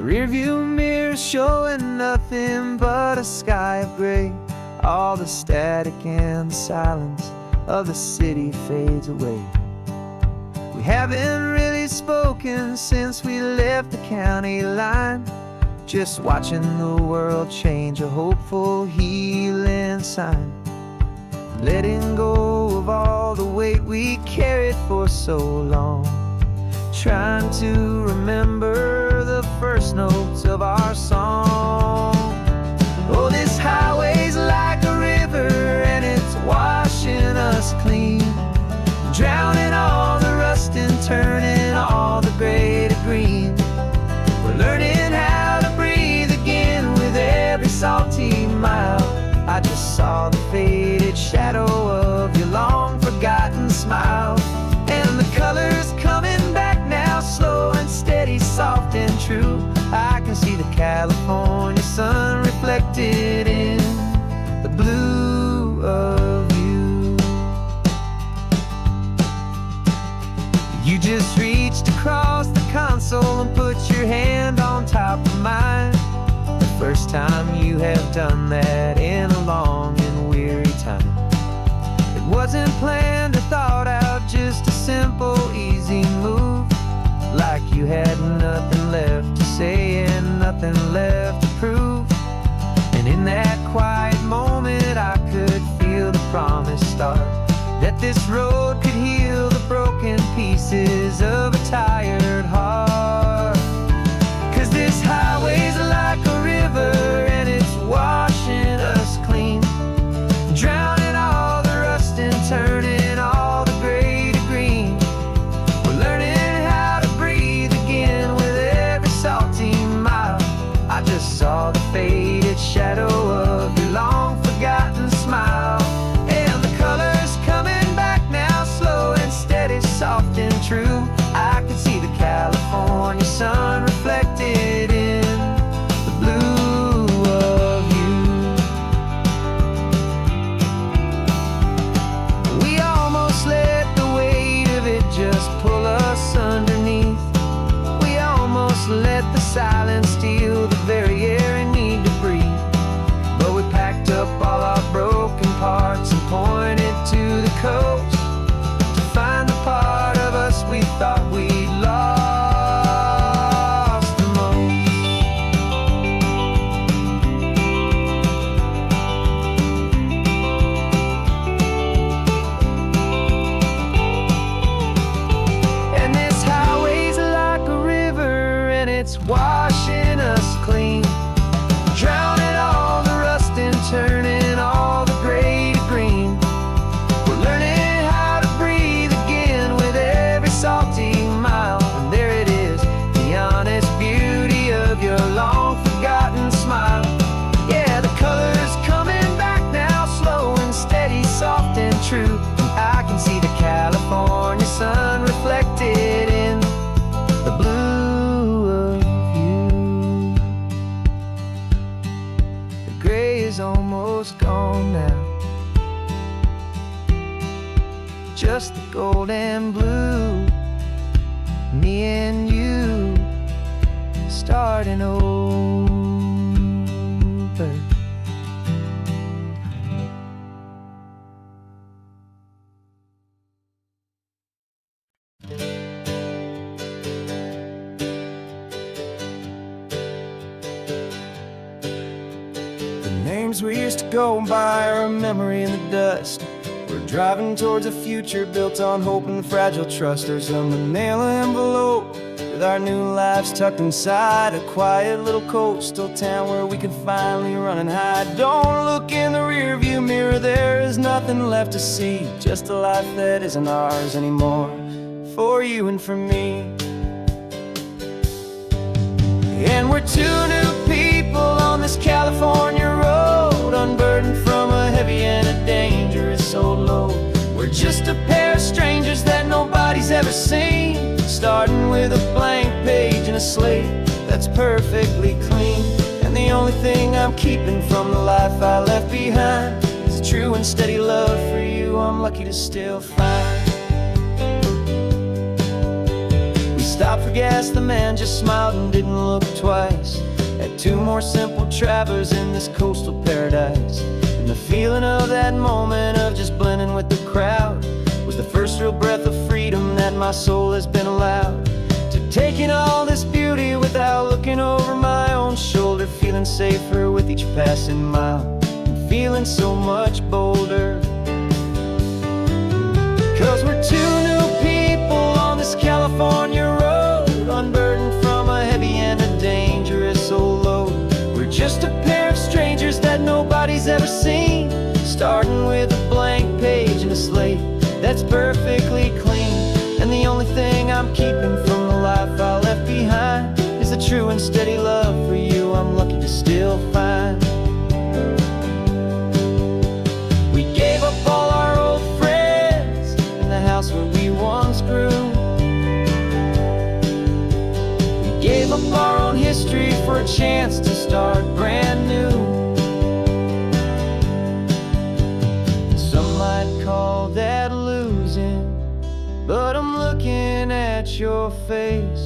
rearview mirror showing nothing but a sky of gray. All the static and the silence of the city fades away. We haven't really spoken since we left the county line, just watching the world change, a hopeful healing sign. Letting go of all the weight we carried for so long, trying to remember the first notes of our song. Oh, this highway's like a river and it's washing us clean, drowning all the rust and turning all the gray to green. We're learning how to breathe again with every salty mile. I just saw the faded shadow of your long forgotten smile, and the colors coming back now, slow and steady, soft and true. I can see the California sun reflected in the blue of you. You just reached across the console and put your hand on top of mine. The first time you have done that in a long and weary time. It wasn't planned or thought out, just a simple, easy move. Like you had nothing left to say and nothing left to prove. And in that quiet moment I could feel the promise start, that this road could heal the broken pieces of a tired heart. 'Cause this highway's like a river and it's washing us clean, drowning all the rust and turning all the gray to green. We're learning how to breathe again with every salty mile. I just saw the faded shadow of your long forgotten smile, and the colors coming back now, slow and steady, soft and true. I can see the California sun reflected in the blue of you. We almost let the weight of it just pull us underneath. We almost let the silence steal the very air we need to breathe. But we packed up all our broken parts and pointed to the coast to find the part of us we thought we'd lost the most. And this highway's like a river and it's washing us clean, drowning all the rust and turning all the gray to green. We're learning how to breathe again with every salty mile. And there it is, the honest beauty of your long forgotten smile. Yeah, the colors coming back now, slow and steady, soft and true. I can see the California sun reflected in the blue of you. The gray is almost gone now, just the gold and blue. Me and you starting over. The names we used to go by are a memory in the dust. We're driving towards a future built on hope and fragile trust. There's a manila envelope with our new lives tucked inside, a quiet little coastal town where we can finally run and hide. Don't look in the rearview mirror, there is nothing left to see, just a life that isn't ours anymore, for you and for me. And we're two new people on this California road, unburdened from a heavy and a dangerous old load. We're just a pair of strangers that nobody's ever seen, starting with a blank page and a slate that's perfectly clean. And the only thing I'm keeping from the life I left behind is a true and steady love for you I'm lucky to still find. We stopped for gas, the man just smiled and didn't look twice. Had two more simple travelers in this coastal paradise. And the feeling of that moment of just blending with the crowd was the first real breath of freedom that my soul has been allowed to take in all this beauty without looking over my own shoulder, feeling safer with each passing mile, and feeling so much bolder. 'Cause we're two new people on this California road, unburdened from a heavy and a dangerous old load. We're just a pair of strangers that nobody's ever seen, starting with a blank page and a slate that's perfectly clean. And the only thing I'm keeping from the life I left behind is the true and steady love for you I'm lucky to still find. We gave up all our old friends in the house where we once grew. We gave up our own history for a chance to start brand new. Some might call that losing, but I'm looking at your face,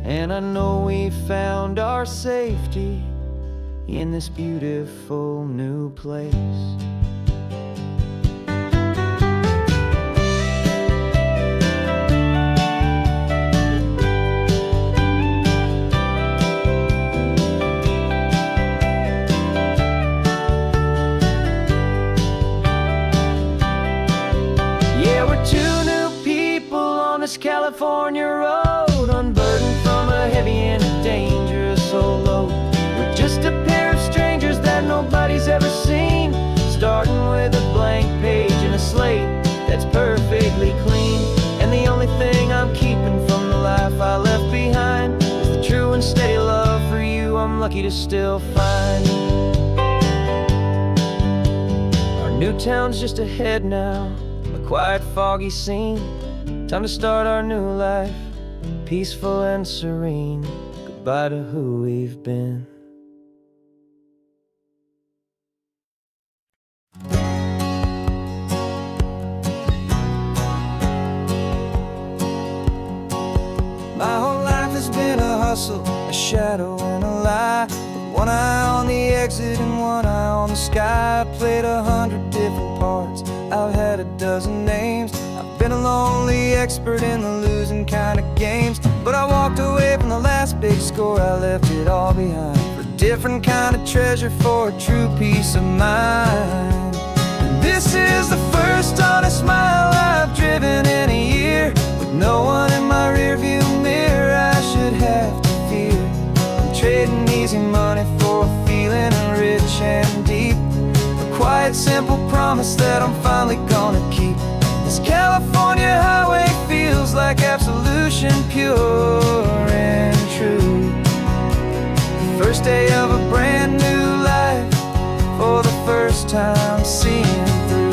and I know we found our safety in this beautiful new place. Yeah, we're two new people on this California road, unburdened from a heavy and a dangerous old load. We're just a pair of strangers that nobody's ever seen, starting with a blank page and a slate that's perfectly clean. And the only thing I'm keeping from the life I left behind is the true and steady love for you I'm lucky to still find. Our new town's just ahead now, a quiet, foggy scene. Time to start our new life, peaceful and serene. Goodbye to who we've been. My whole life has been a hustle, a shadow and a lie, with one eye on the exit and one eye on the sky. I played 100 different parts, I've had a dozen names. I've been a lonely expert in the losing kind of games, but I walked away from the last big score, I left it all behind for a different kind of treasure, for a true peace of mind. And this is the first honest mile I've driven in a year, with no one in my rearview mirror I should have to fear. I'm trading easy money for a feeling rich and deep, a quiet, simple promise that I'm finally gonna keep. This California highway feels like absolution, pure and true. The first day of a brand new life, for the first time seeing through.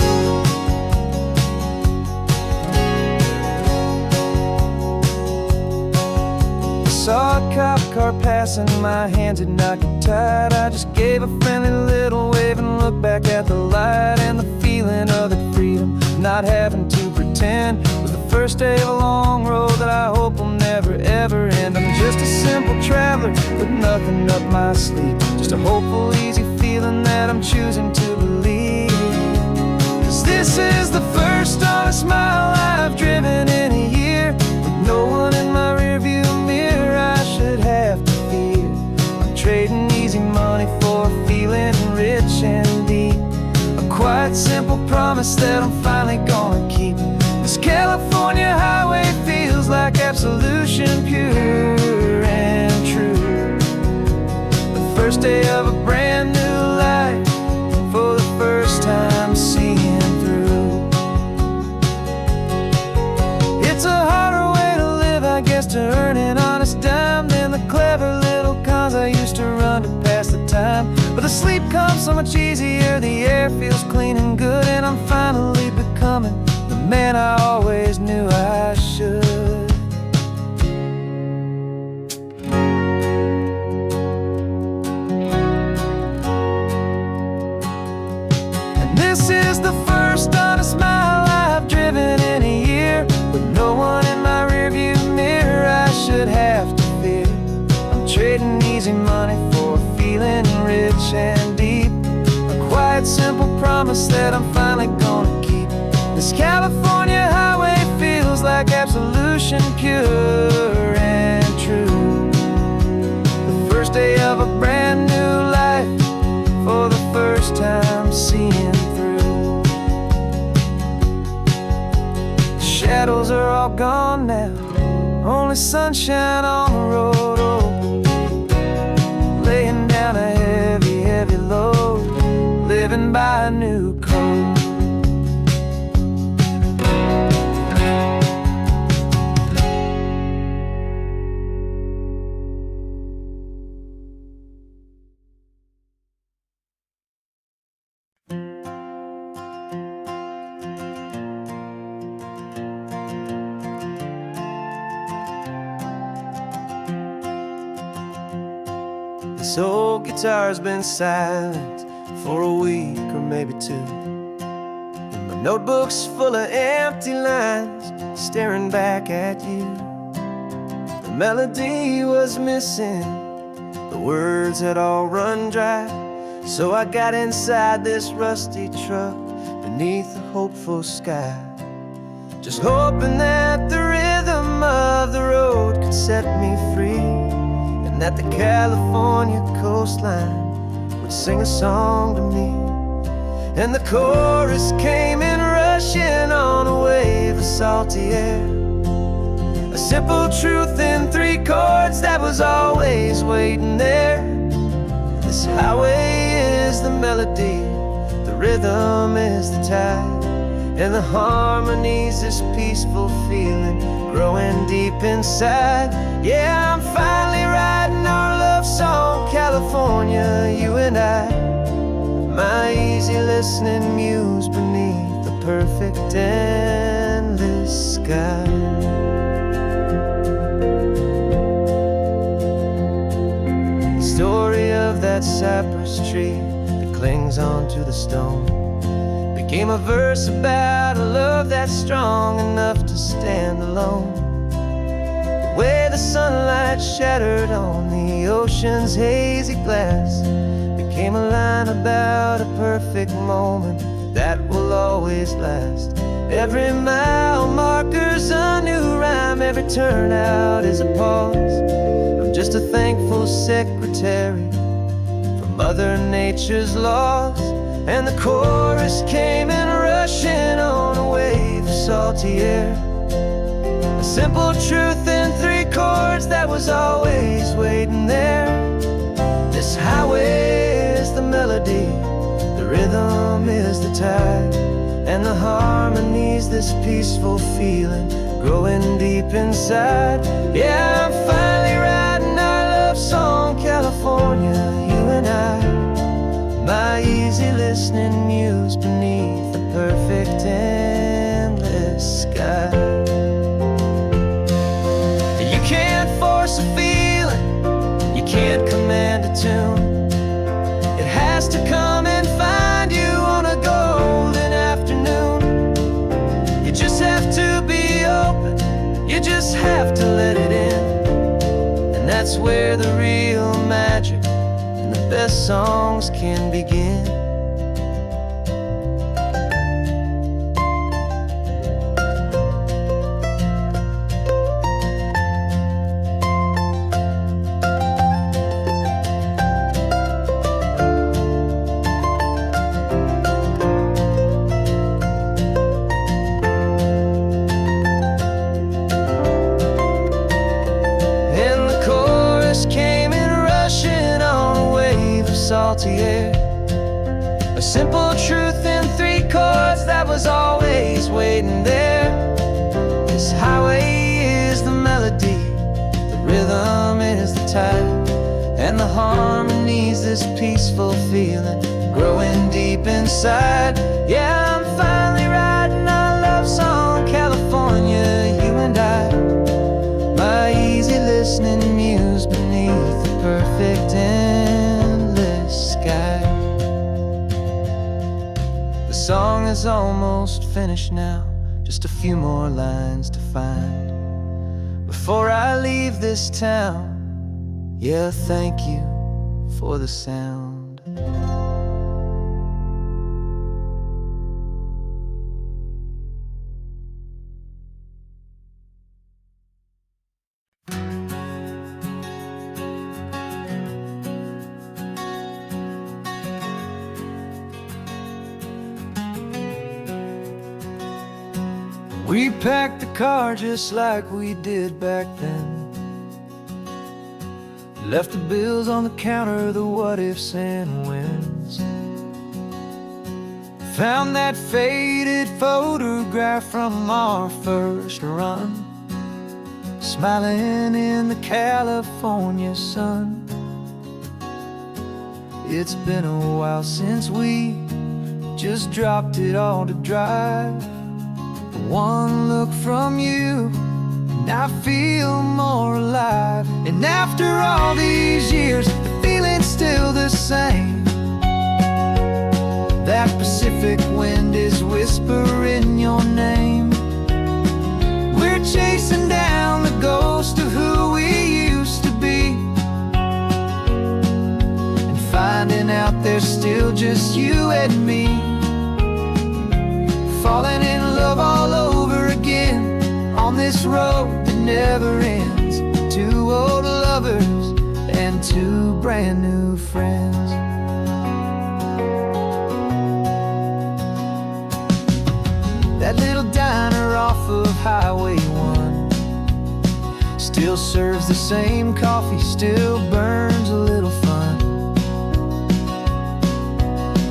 I saw a cop car passing, my hands had not get tied. I just gave a friendly little wave and looked back at the light, and the feeling of the freedom, not having to pretend, was the first day of a long road that I hope will never ever end. I'm just a simple traveler with nothing up my sleeve, just a hopeful, easy feeling that I'm choosing to believe. 'Cause this is the first honest mile I've driven in a year, with no one in my rearview mirror I should have to fear. I'm trading easy money for a feeling rich and deep, a quiet, simple promise that I'm finally gonna keep. This California highway feels like absolution, pure and true. The first day of a brand new life, for the first time seeing through. It's a harder way to live, I guess, to earn an honest dime than the clever little cons I used to run to pass the time. But the sleep comes so much easier, the air feels clean and good, and I'm finally becoming the man I always knew I should. And this is the first honest mile I've driven in a year, with no one in my rearview mirror that I'm finally gonna keep. This California highway feels like absolution, pure and true. The first day of a brand new life, for the first time seeing through. The shadows are all gone now, only sunshine on the road. Oh, laying down a heavy, heavy load, living by a new code. This old guitar's been silent for a week or maybe two, and my notebook's full of empty lines staring back at you. The melody was missing, the words had all run dry, so I got inside this rusty truck beneath a hopeful sky, just hoping that the rhythm of the road could set me free, and that the California coastline would sing a song to me. And the chorus came in rushing on a wave of salty air, a simple truth in 3 chords that was always waiting there. This highway is the melody, the rhythm is the tide, and the harmony's this peaceful feeling growing deep inside. Yeah, I'm finally writing our love song, California, you and I, my easy listening muse beneath the perfect endless sky. The story of that cypress tree that clings onto the stone became a verse about a love that's strong enough to stand alone. The way the sunlight shattered on the ocean's hazy glass became a line about a perfect moment that will always last. Every mile marker's a new rhyme, every turnout is a pause. I'm just a thankful secretary for Mother Nature's laws. And the chorus came in rushing on a wave of salty air, a simple truth in 3 chords that was always waiting there. This highway is the melody, the rhythm is the tide, and the harmony's this peaceful feeling growing deep inside. Yeah, I'm finally writing our love song, California, you and I, my easy listening muse beneath the perfect endless sky. You can't force a feeling, you can't command a tune. It has to come and find you on a golden afternoon. You just have to be open, you just have to let it in, and that's where the real magic, the best songs can begin. And the chorus came in rushing on a wave of salty air, a simple truth in 3 chords that was always waiting there. This highway is the melody, the rhythm is the tide, and the harmony's this peaceful feeling growing deep inside. Yeah, I'm finally writing our love song, California, you and I, my easy listening muse beneath the perfect endless sky. The song is almost finished now, just a few more lines to find before I leave this town. Yeah, thank you for the sound. We packed the car just like we did back then. Left the bills on the counter, the what ifs and whens. Found that faded photograph from our first run, smiling in the California sun. It's been a while since we just dropped it all to drive. One look from you and I feel more alive. And after all these years, the feeling's still the same. That Pacific wind is whispering your name. We're chasing down the ghost of who we used to be, and finding out there's still just you and me. Falling in love all over again on this road that never ends. Two old lovers and two brand new friends. That little diner off of Highway 1 still serves the same coffee, still burns a little fun.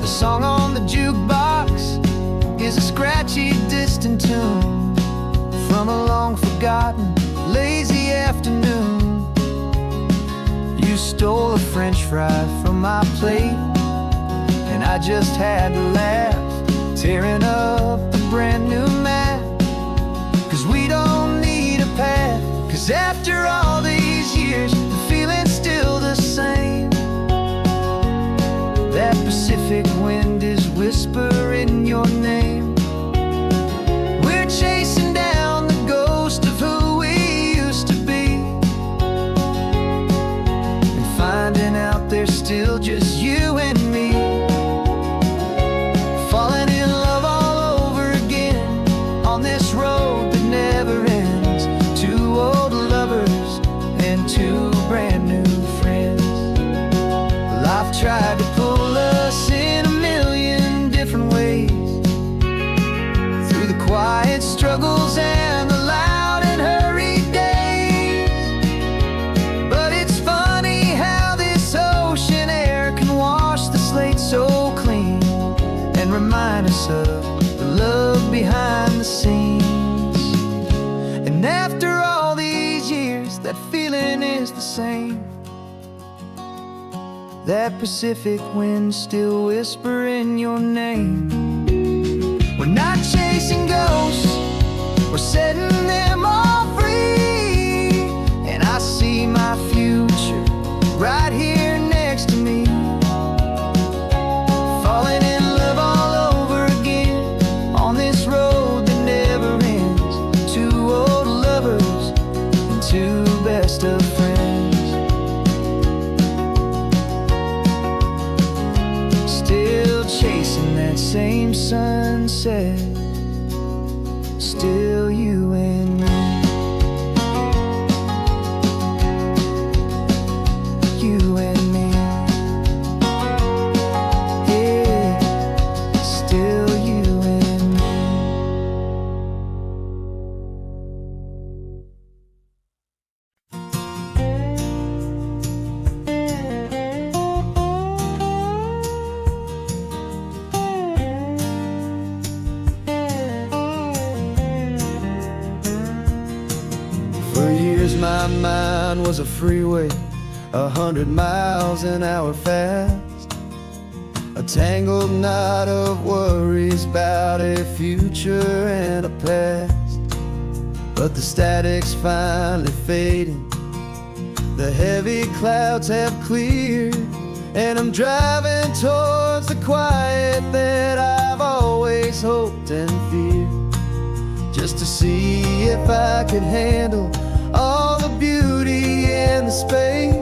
The song on the jukebox is a scratchy, distant tune from a long forgotten, lazy afternoon. You stole a French fry from my plate, and I just had to laugh, tearing up the brand new map. Cause we don't need a path, cause after all these years, the feeling's still the same. That Pacific wind is whispering your name. We're chasing down the ghost of who we used to be, and finding out there's still just you and me. Falling in love all over again on this road that never ends. Two old lovers and two brand new friends. Life tried to pull us in a million different ways, through the quiet struggles and the loud and hurried days. But it's funny how this ocean air can wash the slate so clean, and remind us of the love behind the scenes. And after all these years, that feeling is the same. That Pacific wind still whispering your name. We're not chasing ghosts, we're setting them all free. And I see my future right here next to me. Falling in love all over again on this road that never ends. Two old lovers and two best of friends. Still chasing that same sunset, still you and me. You and me. Yeah, still you and me. For years my mind was a freeway, 100 miles an hour fast, a tangled knot of worries about a future and a past. But the static's finally fading, the heavy clouds have cleared, and I'm driving towards the quiet that I've always hoped and feared, just to see if I could handle all the beauty and the space,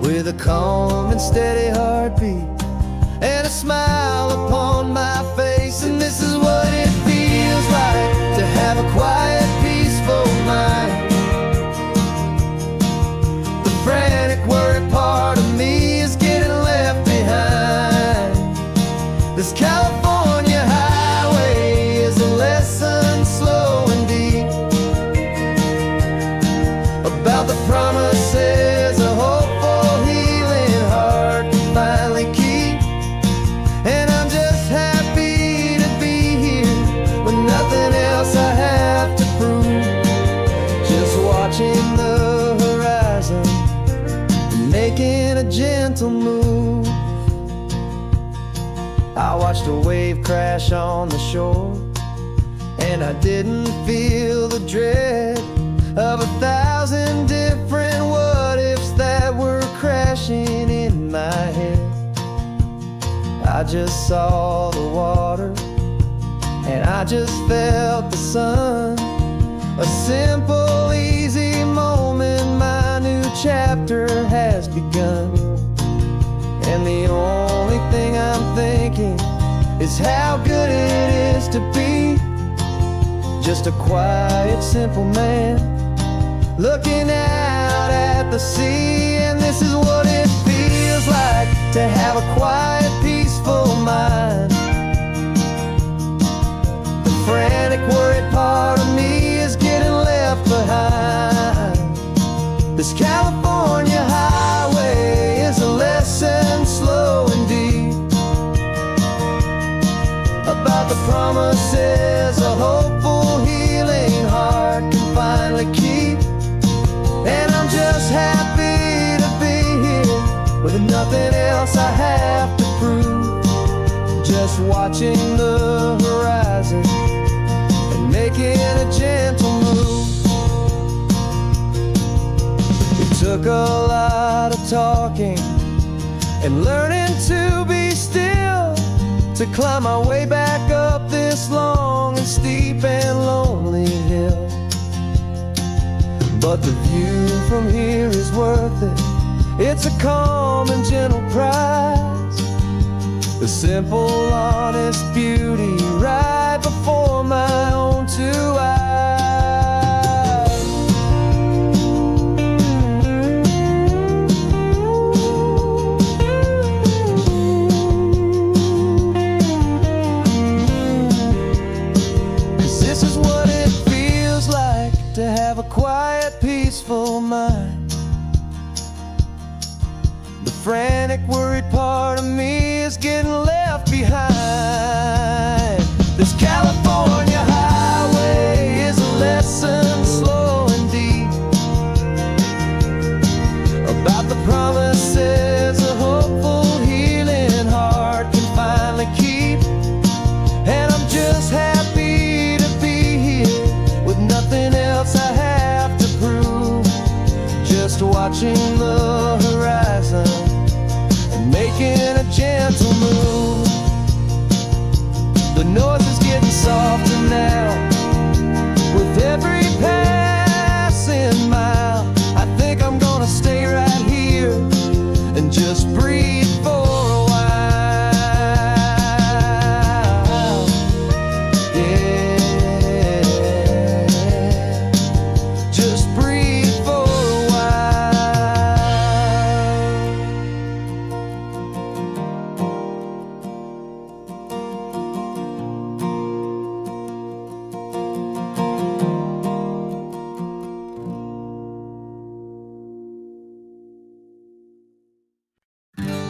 with a calm and steady heartbeat and a smile upon my face. And this is what it feels like to have a quiet, peaceful mind. The frantic, worried part of me is getting left behind. This California highway is a lesson slow I watched a wave crash on the shore, and I didn't feel the dread of 1,000 different what-ifs that were crashing in my head. I just saw the water, and I just felt the sun. A simple, easy moment, my new chapter has begun. And the only thing I'm thinking is how good it is to be just a quiet, simple man looking out at the sea. And this is what it feels like to have a quiet, peaceful mind. The frantic, worried part of me is getting left behind. This California highway is a lesson slow and deep about the promises a hopeful, healing heart can finally keep. And I'm just happy to be here with nothing else I have to prove, just watching the horizon and making a gentle move. It took a lot of talking and learning to be still to climb my way back up this long and steep and lonely hill. But the view from here is worth it. It's a calm and gentle prize, the simple, honest beauty right before my own two eyes. 'Cause this is what it feels like to have a quiet, peaceful mind. The frantic, worried part of me is getting left behind. This California highway is a lesson slow and deep about the promises a hopeful, healing heart can finally keep. And I'm just happy to be here with nothing else I have to prove, just watching the horizon and making a gentle move. The noise is getting softer now with every passing mile. I think I'm gonna stay right here and just breathe for a while. Yeah, just breathe for a while.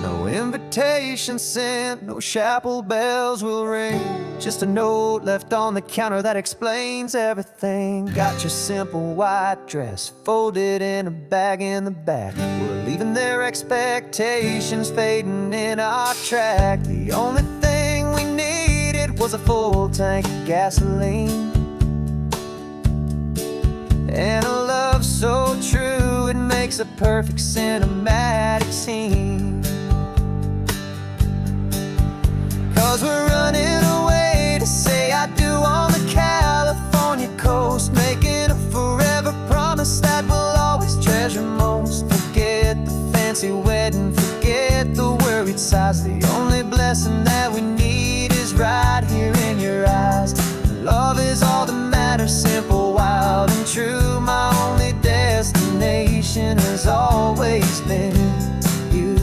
No invitation sent, no chapel bells will ring, just a note left on the counter that explains everything. Got your simple white dress folded in a bag in the back. We're leaving their expectations fading in our track. The only thing we needed was a full tank of gasoline and a love so true it makes a perfect cinematic scene. 'Cause we're running away to say I do on the California coast, making a forever promise that we'll always treasure most. Forget the fancy wedding, forget the worried sighs. The only blessing that we need is right here in your eyes. Love is all that matters, simple, wild, and true. My only destination has always been you.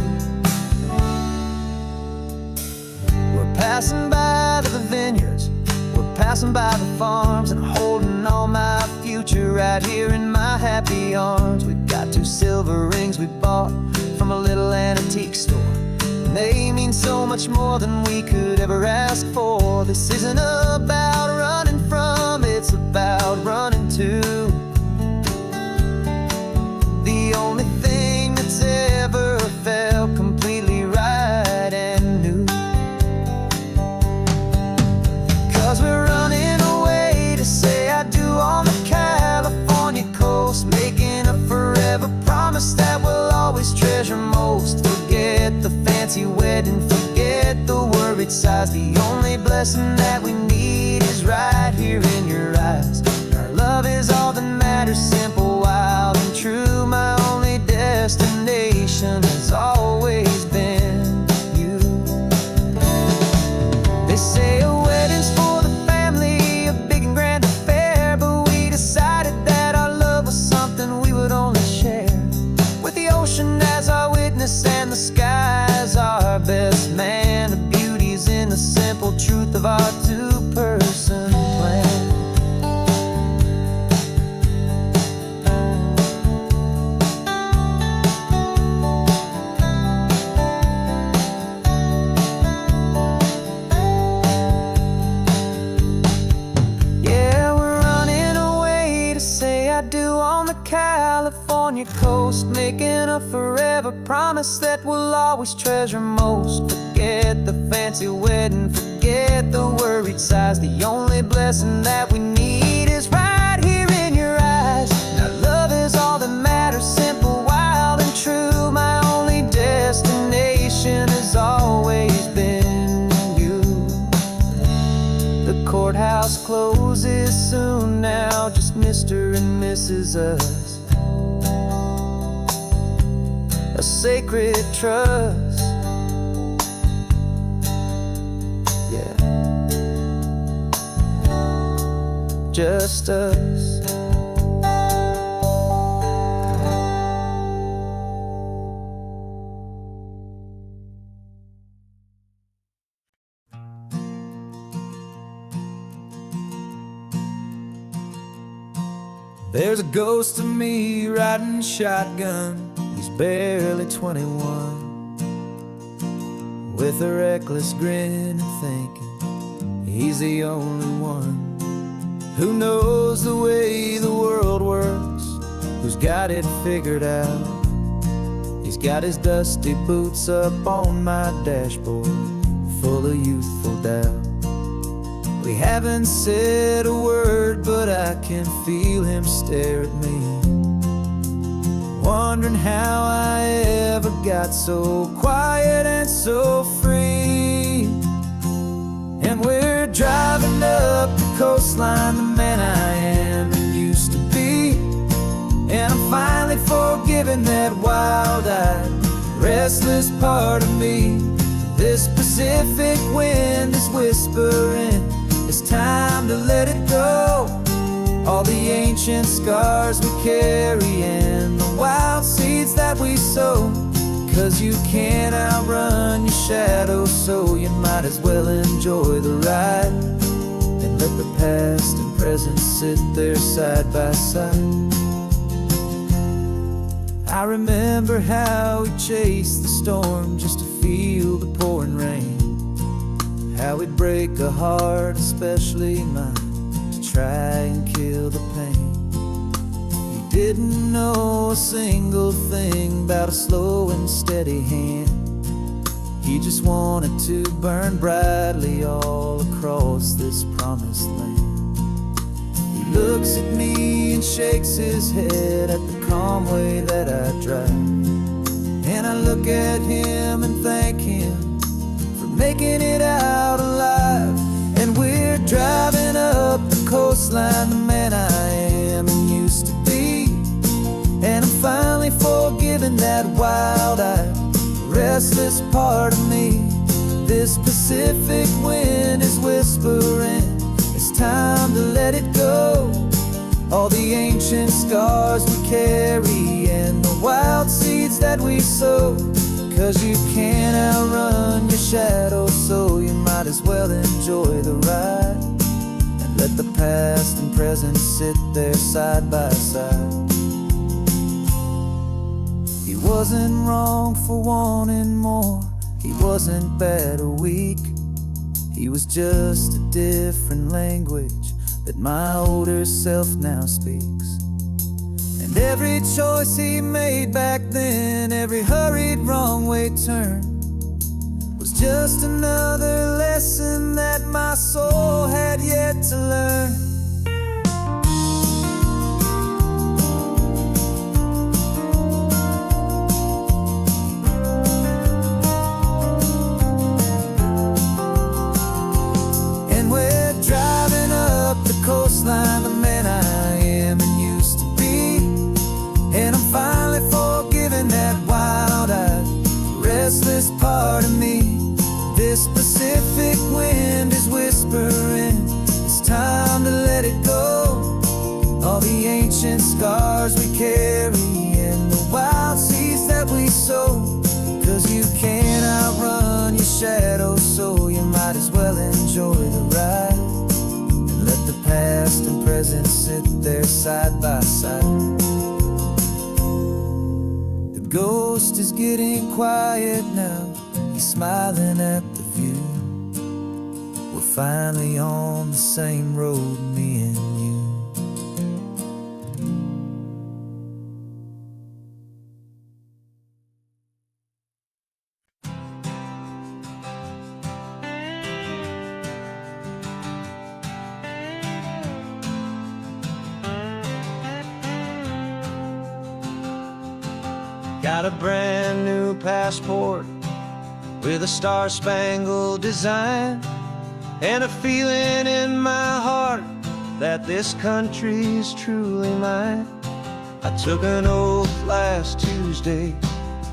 We're passing by the vineyards, we're passing by the farms, and holding on my future right here in my happy arms. We've got 2 silver rings we bought from a little antique store, and they mean so much more than we could ever ask for. This isn't about running from, it's about running to. The only thing that's ever felt completely right and new. worried sighs. The only blessing that we need is right here in your eyes. Our love is all that matters, simple, wild, and true. My only destination has always been you. They say a wedding's for the family, a big and grand affair, but we decided that our love was something we would only share with the ocean as our witness and the sky as our best man. The beauty's in the simple truth of our two-person plan. Yeah, we're running away to say I do on the California coast, making a forever promise that we'll always treasure most. Forget the fancy wedding, forget the worried sighs. The only blessing that we need is right here in your eyes. Now love is all that matters, simple, wild, and true. My only destination has always been you. The courthouse closes soon now, just Mr. and Mrs. Us. A sacred trust, yeah, just us. There's a ghost of me riding shotgun. He's barely 21, with a reckless grin and thinking he's the only one who knows the way the world works, who's got it figured out. He's got his dusty boots up on my dashboard, full of youthful doubt. We haven't said a word, but I can feel him stare at me, wondering how I ever got so quiet and so free. And we're driving up the coastline, the man I am and used to be. And I'm finally forgiving that wild-eyed, restless part of me. This Pacific wind is whispering, it's time to let it go. All the ancient scars we carry and the wild seeds that we sow. 'Cause you can't outrun your shadow, so you might as well enjoy the ride and let the past and present sit there side by side. I remember how we chased the storm just to feel the pouring rain, how we'd break a heart, especially mine, to try and kill the pain. He didn't know a single thing about a slow and steady hand. He just wanted to burn brightly all across this promised land. He looks at me and shakes his head at the calm way that I drive, and I look at him and thank him for making it out alive. And we're driving up the coastline, the man I am and used to be. And I'm finally forgiving that wild-eyed, restless part of me. This Pacific wind is whispering, it's time to let it go. All the ancient scars we carry and the wild seeds that we sow. 'Cause you can't outrun your shadow, so you might as well enjoy the ride and let the past and present sit there side by side. He wasn't wrong for wanting more, he wasn't bad or weak. He was just a different language that my older self now speaks. And every choice he made back then, every hurried wrong way turn, was just another lesson that my soul had yet to learn. ancient scars we carry and the wild seeds that we sow. 'Cause you can't outrun your shadow, so you might as well enjoy the ride and let the past and present sit there side by side. The ghost is getting quiet now, he's smiling at the view. We're finally on the same road, me and you. Got a brand new passport with a star-spangled design, and a feeling in my heart that this country's truly mine. I took an oath last Tuesday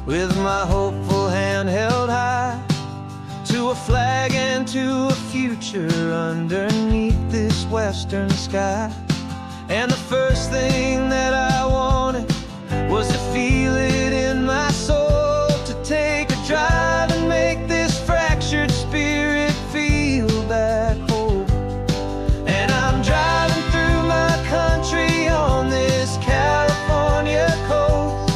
with my hopeful hand held high, to a flag and to a future underneath this western sky. And the first thing that I wanted was to feel it in my soul, to take a drive and make this fractured spirit feel back home. And I'm driving through my country on this California coast,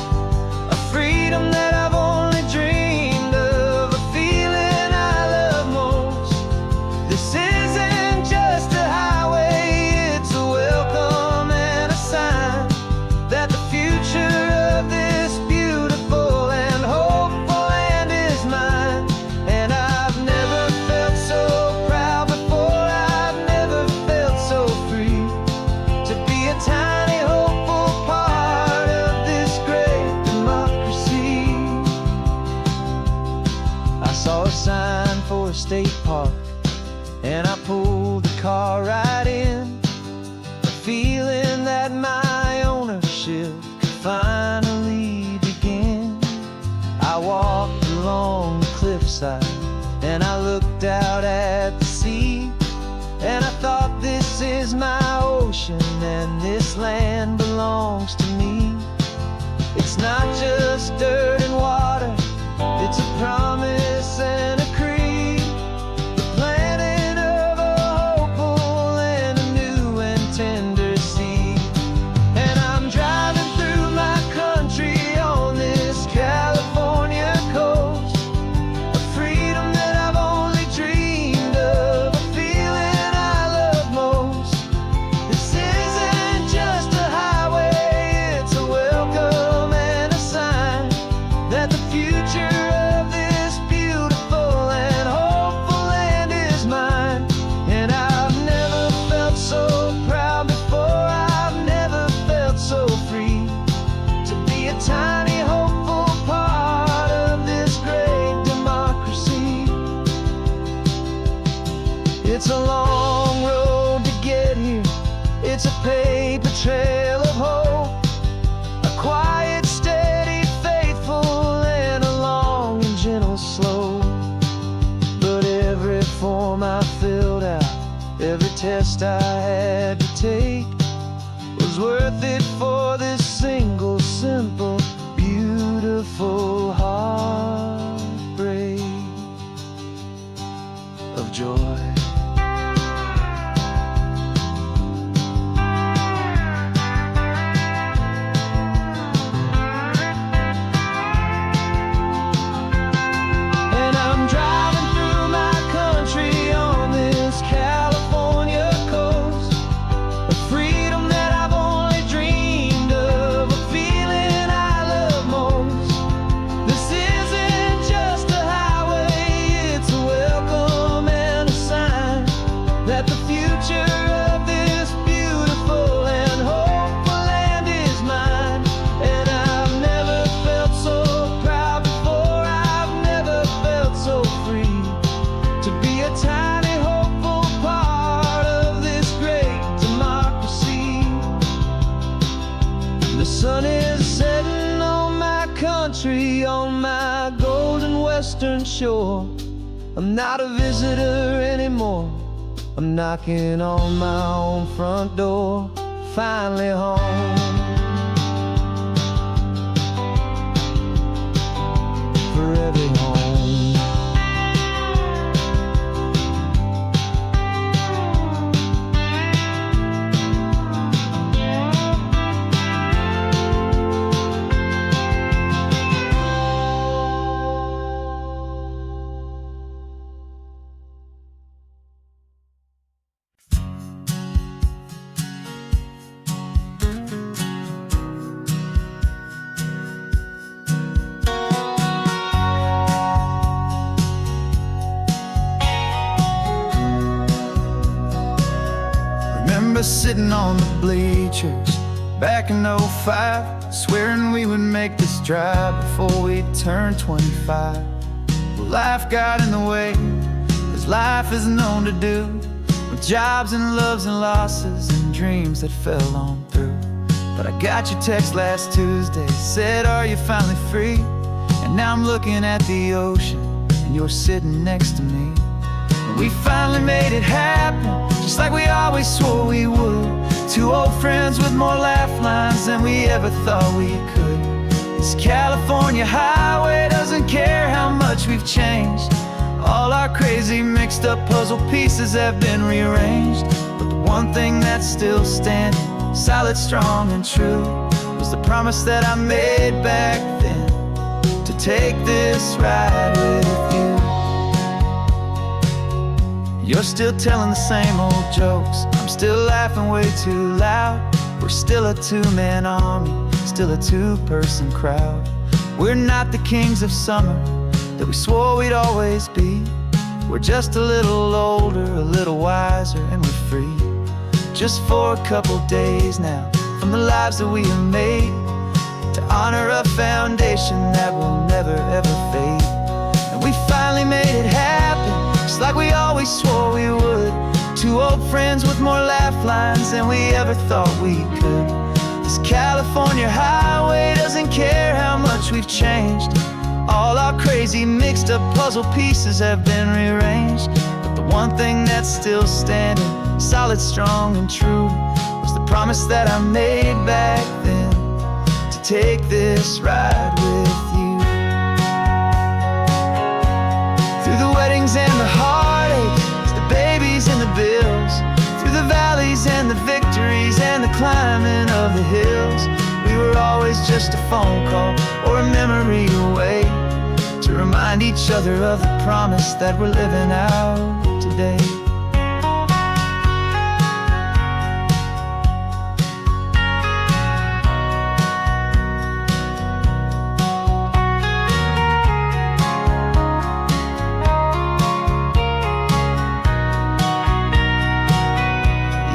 a freedom that I've only dreamed of, a feeling I love most. This isn't just a highway, it's a welcome and a sign that the future of this beautiful and hopeful land is mine. And I've never felt so proud before, I've never felt so free, to be a tiny hopeful part of this great democracy. I saw a sign for a state park, and I pulled the car right in, a feeling that my ownership could finally begin. I walked along the cliffside and I looked out at the sea, and I thought, this is my ocean and this land belongs to me. It's not just dirt and water, it's a promise and a creed, the planting of a hopeful and a new and tender seed. And I'm driving through my country on this California coast, a freedom that I've only dreamed of, a feeling I love most. This isn't just a highway, it's a welcome and a sign that the future of this beautiful and hopeful land is mine. And I've never felt so proud before, I've never felt so free, to be a tiny hopeful part of this great democracy. It's a long road to get here, it's a paper trail of hope, a quiet, steady, faithful, and a long and gentle slope. But every form I filled out, every test I had to take, was worth it for this single, simple, beautiful heartbreak of joy. And I'm driving through my country on this California coast, a freedom that I've only dreamed of, a feeling I love most. This isn't just a highway, it's a welcome and a sign that the future of this beautiful and hopeful land is mine. And I've never felt so proud before, I've never felt so free, to be a tiny hopeful part of this great democracy. The sun is setting on my country, on my golden western shore. I'm not a visitor anymore, I'm knocking on my own front door, finally home. For every home. Remember sitting on the bleachers back in '05, swearing we would make this drive before we turned 25. Well, life got in the way, as life is known to do, with jobs and loves and losses and dreams that fell on through. But I got your text last Tuesday, said, are you finally free? And now I'm looking at the ocean, and you're sitting next to me. And we finally made it happen, just like we always swore we would. Two old friends with more laugh lines than we ever thought we could. This California highway doesn't care how much we've changed. All our crazy mixed up puzzle pieces have been rearranged. But the one thing that's still standing, solid, strong, and true, was the promise that I made back then, to take this ride with you. You're still telling the same old jokes, I'm still laughing way too loud. We're still a two-man army, still a two-person crowd. We're not the kings of summer that we swore we'd always be. We're just a little older, a little wiser, and we're free. Just for a couple days now, from the lives that we have made, to honor a foundation that will never ever fade. And we finally made it happen, just like we always swore we would. Two old friends with more laugh lines than we ever thought we could. This California highway doesn't care how much we've changed. All our crazy mixed up puzzle pieces have been rearranged. But the one thing that's still standing, solid, strong, and true, was the promise that I made back then, to take this ride with you. Through the weddings and the heartaches, the babies and the bills, through the valleys and the victories and the climbing of the hills, we were always just a phone call or a memory away, to remind each other of the promise that we're living out today.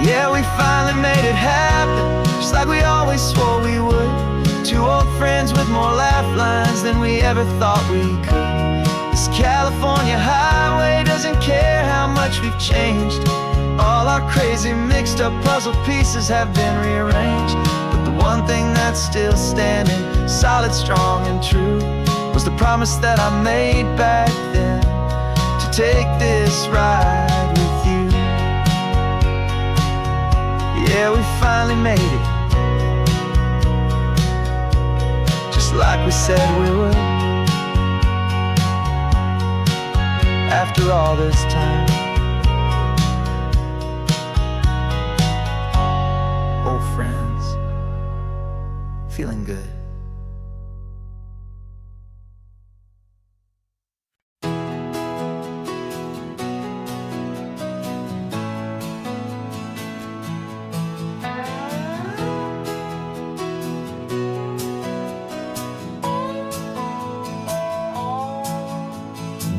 Yeah, we finally made it happen, just like we always swore we would. Two old friends with more laugh lines than we ever thought we could. This California highway doesn't care how much we've changed. All our crazy mixed up puzzle pieces have been rearranged. But the one thing that's still standing, solid, strong, and true, was the promise that I made back then, to take this ride with you. Yeah, we finally made it, just like we said we would. After all this time, old friends, feeling good.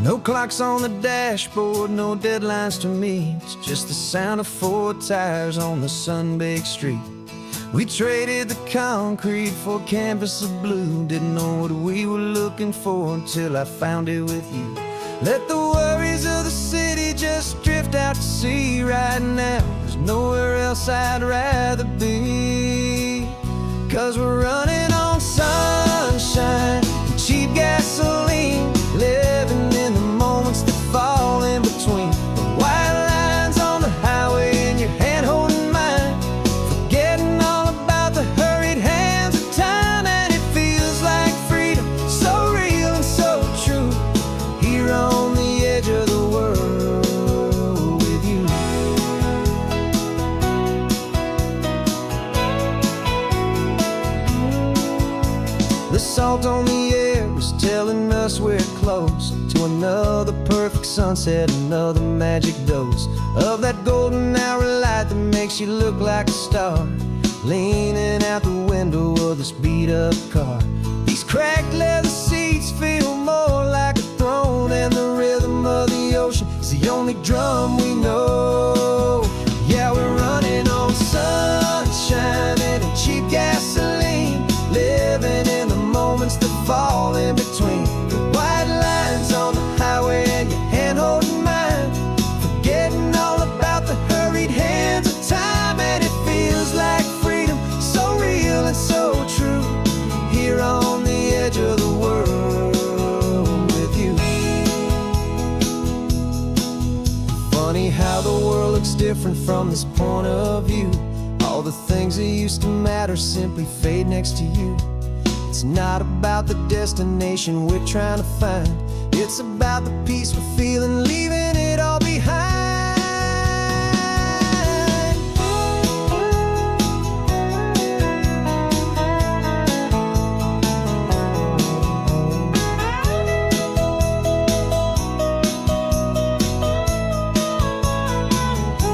No clocks on the dashboard, no deadlines to meet, just the sound of 4 tires on the sun-baked street. We traded the concrete for a canvas of blue, didn't know what we were looking for until I found it with you. Let the worries of the city just drift out to sea right now. There's nowhere else I'd rather be, 'cause we're running on sunshine, cheap gasoline, living in the moments that fall in between. The white lines on the highway and your hand holding mine, forgetting salt on the air was telling us we're close to another perfect sunset, another magic dose of that golden hour light that makes you look like a star, leaning out the window of this beat-up car. These cracked leather seats feel more like a throne, and the rhythm of the ocean is the only drum we know. Yeah, we're running on sunshine and cheap gasoline, living in the moments that fall in between the white lines on the highway and your hand holding mine, forgetting all about the hurried hands of time. And it feels like freedom, so real and so true, here on the edge of the world with you. Funny how the world looks different from this point of view. All the things that used to matter simply fade next to you. It's not about the destination we're trying to find, it's about the peace we're feeling, leaving it all behind.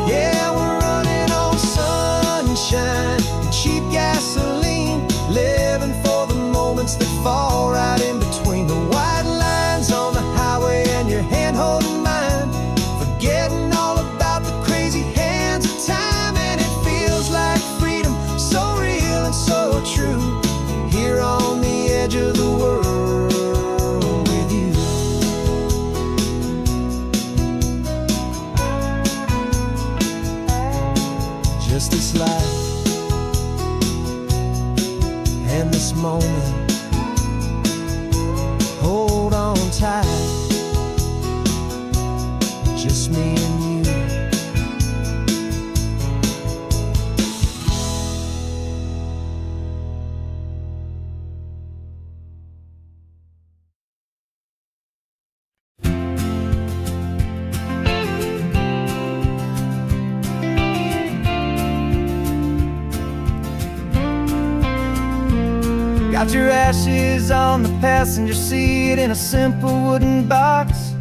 Yeah, we're running on sunshine and cheap gasoline, living for the moments that fall right in between the white lines on the highway and your hand holding mine, forgetting all about the crazy hands of time. And it feels like freedom, so real and so true, here on the edge of the world with you. Just this life and this moment, hold on tight, just me and you. Got your ashes on the passenger seat in a simple wooden box.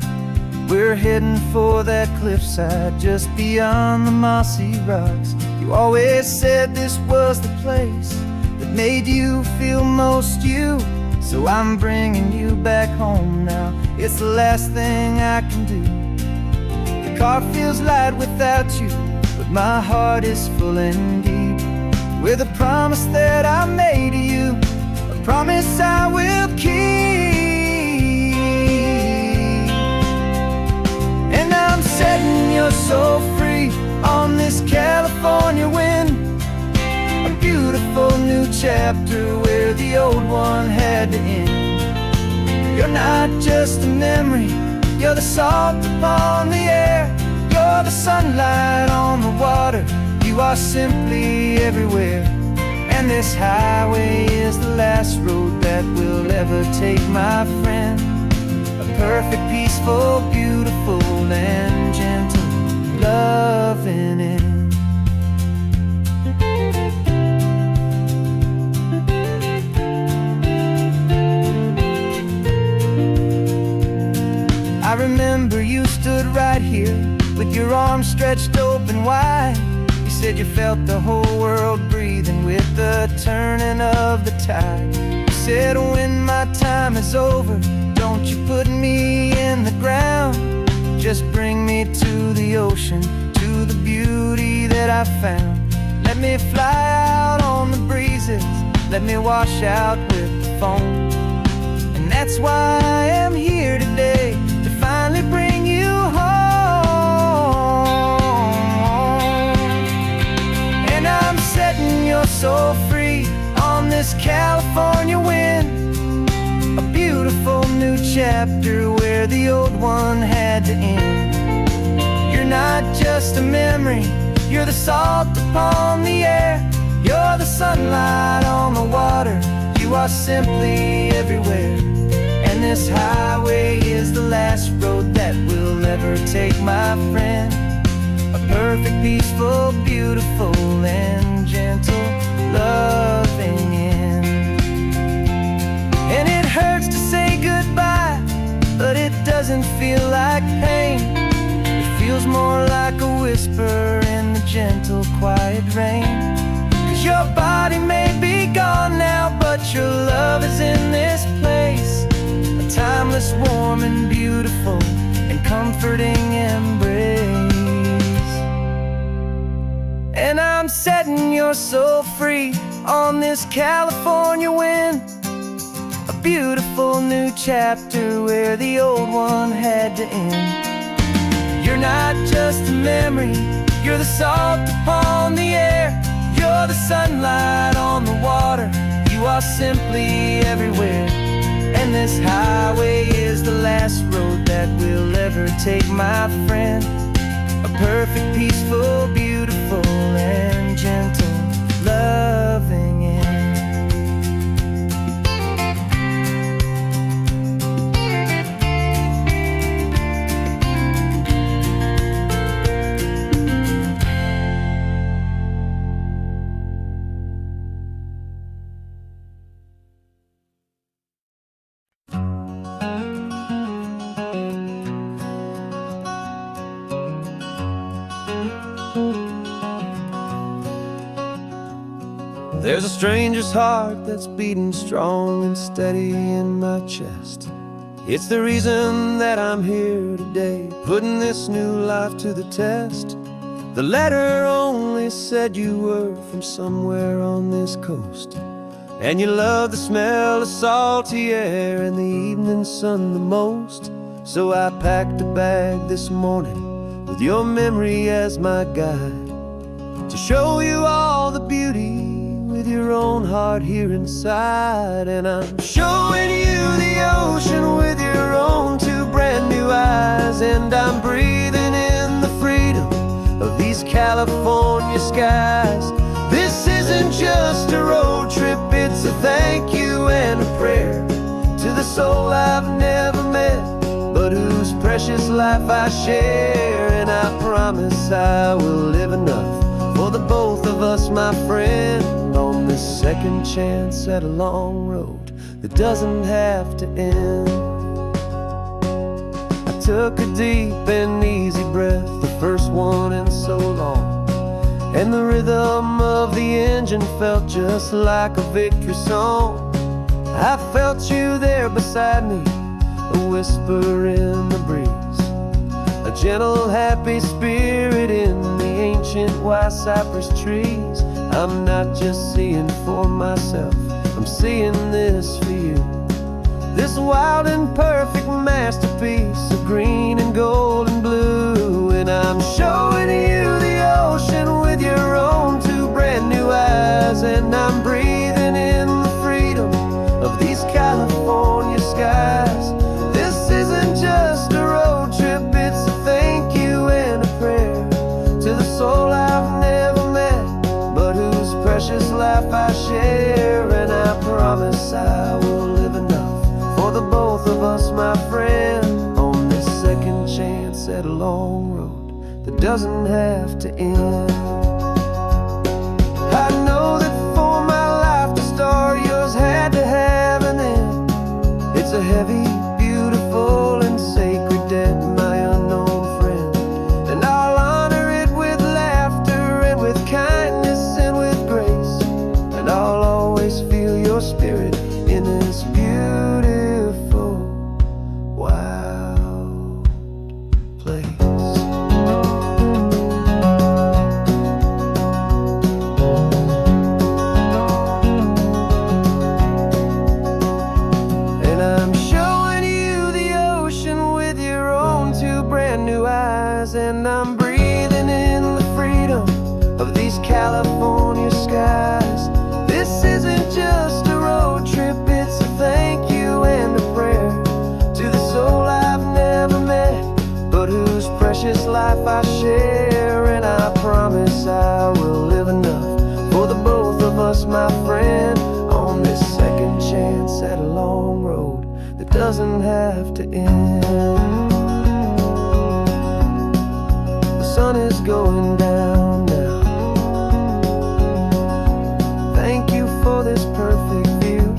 We're heading for that cliffside just beyond the mossy rocks. You always said this was the place that made you feel most you, so I'm bringing you back home now. It's the last thing I can do. The car feels light without you, but my heart is full and deep with a promise that I made to you, a promise I will keep. And I'm setting your soul free on this California wind, a beautiful new chapter where the old one had to end. You're not just a memory, you're the salt upon the air, you're the sunlight on the water, you are simply everywhere. And this highway is the last road that we'll ever take, my friend. A perfect, peaceful, beautiful, and gentle loving end. I remember you stood right here with your arms stretched open wide. You said you felt the whole world breathing with the turning of the tide. You said when my time is over, don't you put me in the ground, just bring me to the ocean, to the beauty that I found. Let me fly out on the breezes, let me wash out with the foam. And that's why I am here today, to finally bring you home. And I'm setting your soul free on this California wind, a beautiful new chapter where the old one had to end. You're not just a memory, you're the salt upon the air, you're the sunlight on the water, you are simply everywhere. And this highway is the last road that we'll ever take, my friend. A perfect, peaceful, beautiful, and gentle loving end. And this warm and beautiful and comforting embrace. And I'm setting your soul free on this California wind, a beautiful new chapter where the old one had to end. You're not just a memory, you're the salt upon the air, you're the sunlight on the water, you are simply everywhere. And this highway is the last road that we'll ever take, my friend. A perfect, peaceful, beautiful, and gentle, loving end. There's a stranger's heart that's beating strong and steady in my chest. It's the reason that I'm here today, putting this new life to the test. The letter only said you were from somewhere on this coast, and you love the smell of salty air and the evening sun the most. So I packed a bag this morning with your memory as my guide, to show you all the beauty with your own heart here inside. And I'm showing you the ocean with your own two brand new eyes, and I'm breathing in the freedom of these California skies. This isn't just a road trip, it's a thank you and a prayer to the soul I've never met, but whose precious life I share. And I promise I will live enough for the both of us, my friend, on this second chance at a long road that doesn't have to end. I took a deep and easy breath, the first one in so long, and the rhythm of the engine felt just like a victory song. I felt you there beside me, a whisper in the breeze, a gentle happy spirit in the ancient white cypress trees. I'm not just seeing for myself, I'm seeing this for you, this wild and perfect masterpiece of green and gold and blue. And I'm showing you the ocean with your own two brand new eyes, and I'm breathing in the freedom of these California skies. This isn't just a road trip, it's a thank you and a prayer to the soul I've never met, but whose precious life I share. And I promise I will live enough for the both of us, my friend, on this second chance at a long road that doesn't have to end. I know that for my life to start, yours had to have an end. It's a heavy, beautiful, and sacred debt, my unknown friend, and I'll honor it with laughter and with kindness and with grace, and I'll always feel your spirit in this beautiful, wild place. And I'm showing you the ocean with your own two brand new eyes, and I'm breathing in the freedom of these California skies. This isn't just a road trip, it's a thank you and a prayer to the soul I've never met, but whose precious life I share. And I promise I will live enough for the both of us, my friend, on this second chance at a long road that doesn't have to end. The sun is going down now. Thank you for this perfect view,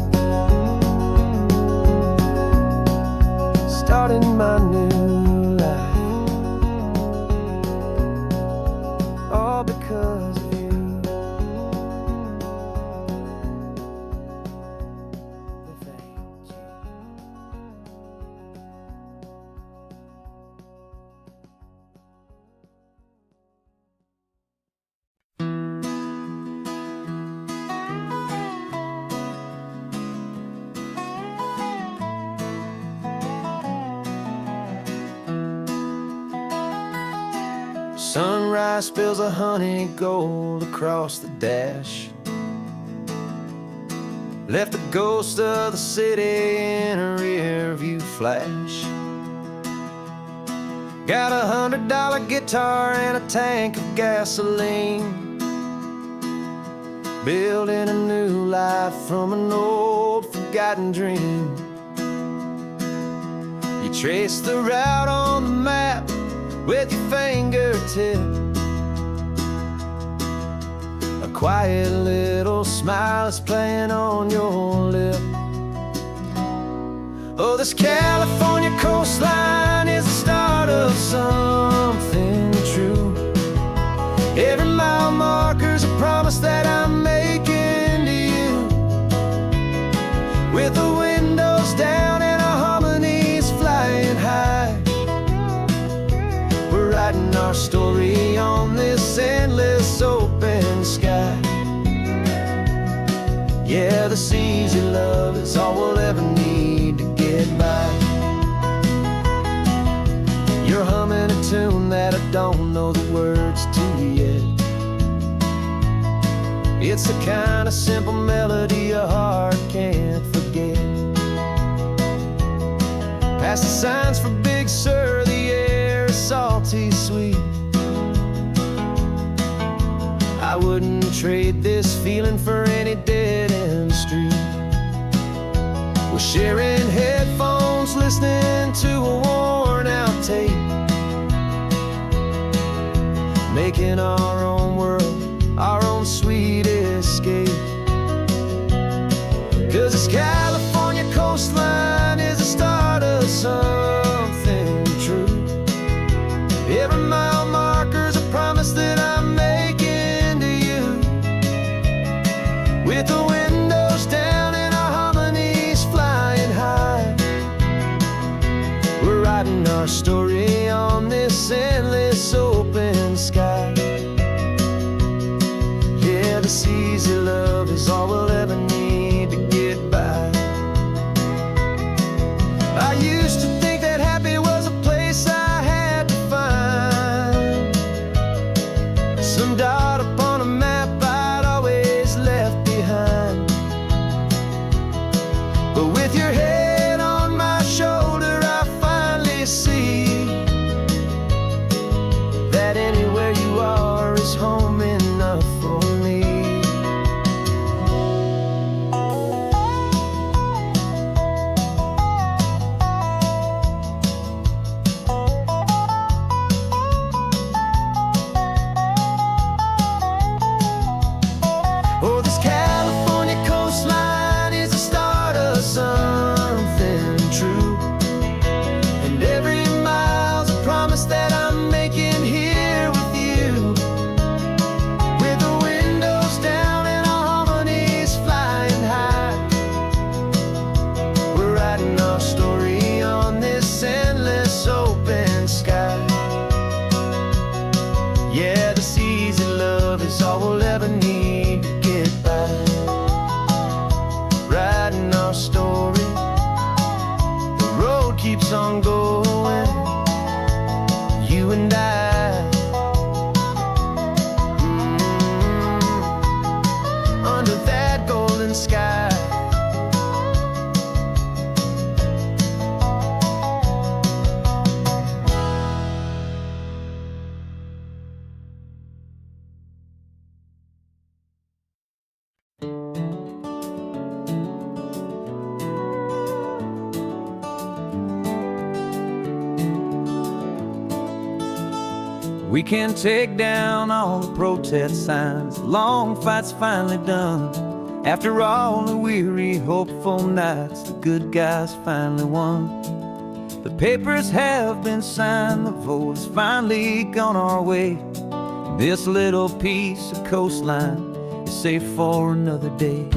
starting my new life, all because of you. Thank you. Sunrise spills a honey gold across the dash. Left the ghost of the city in a rear view flash. Got $100 guitar and a tank of gasoline, building a new life from an old forgotten dream. You trace the route on the map with your fingertip, a quiet little smile is playing on your lip. Oh, this California coastline is the start of something true. Every mile marker's a promise that I'm making to you. With the windows down and our harmonies flying high, we're writing our story on this endless open sky. Yeah, this easy love is all we'll ever need to get by. You're humming a tune that I don't know the words to yet. It's the kind of simple melody your heart can't forget. Past the signs for Big Sur, the air is salty sweet. I wouldn't trade this feeling for any dead-end street. We're sharing headphones, listening to a worn-out tape, making our own world, our own sweet escape. 'Cause this California coastline is the start of something true. Every mile marker's a promise that I'm making to you. With the windows down and our harmonies flying high, we're writing our story on this endless open sky. Yeah, this easy love is all we'll ever need to get by. I used to think that happy was a place I had to find, some dot upon a map I'd always left behind. But with your head on my shoulder, I finally see that anywhere you are is home enough for me. Oh, this California coastline is the start of something true. And every mile's a promise that I'm making here with you. With the windows down and our harmonies flying high, we're writing our story on this endless open sky. Yeah, this easy love is all we'll ever need to get by. Writing our story, the road keeps on going, you and I. Under that golden sky. We can take down all the protest signs, long fight's finally done. After all the weary, hopeful nights, the good guys finally won. The papers have been signed, the vote has finally gone our way. This little piece of coastline is safe for another day.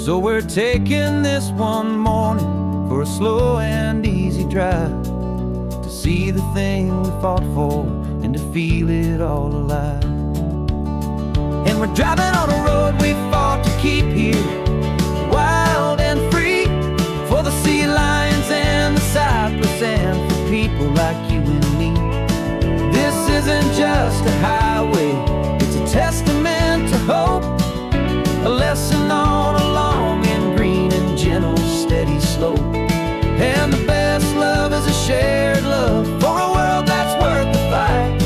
So we're taking this one morning for a slow and easy drive, to see the thing we fought for and to feel it all alive. And we're driving on a road we fought to keep here, wild and free, for the sea lions and the cypress and for people like you and me. just a highway, it's a testament to hope, a lesson on a long and green and gentle, steady slope. And the best love is a shared love for a world that's worth the fight.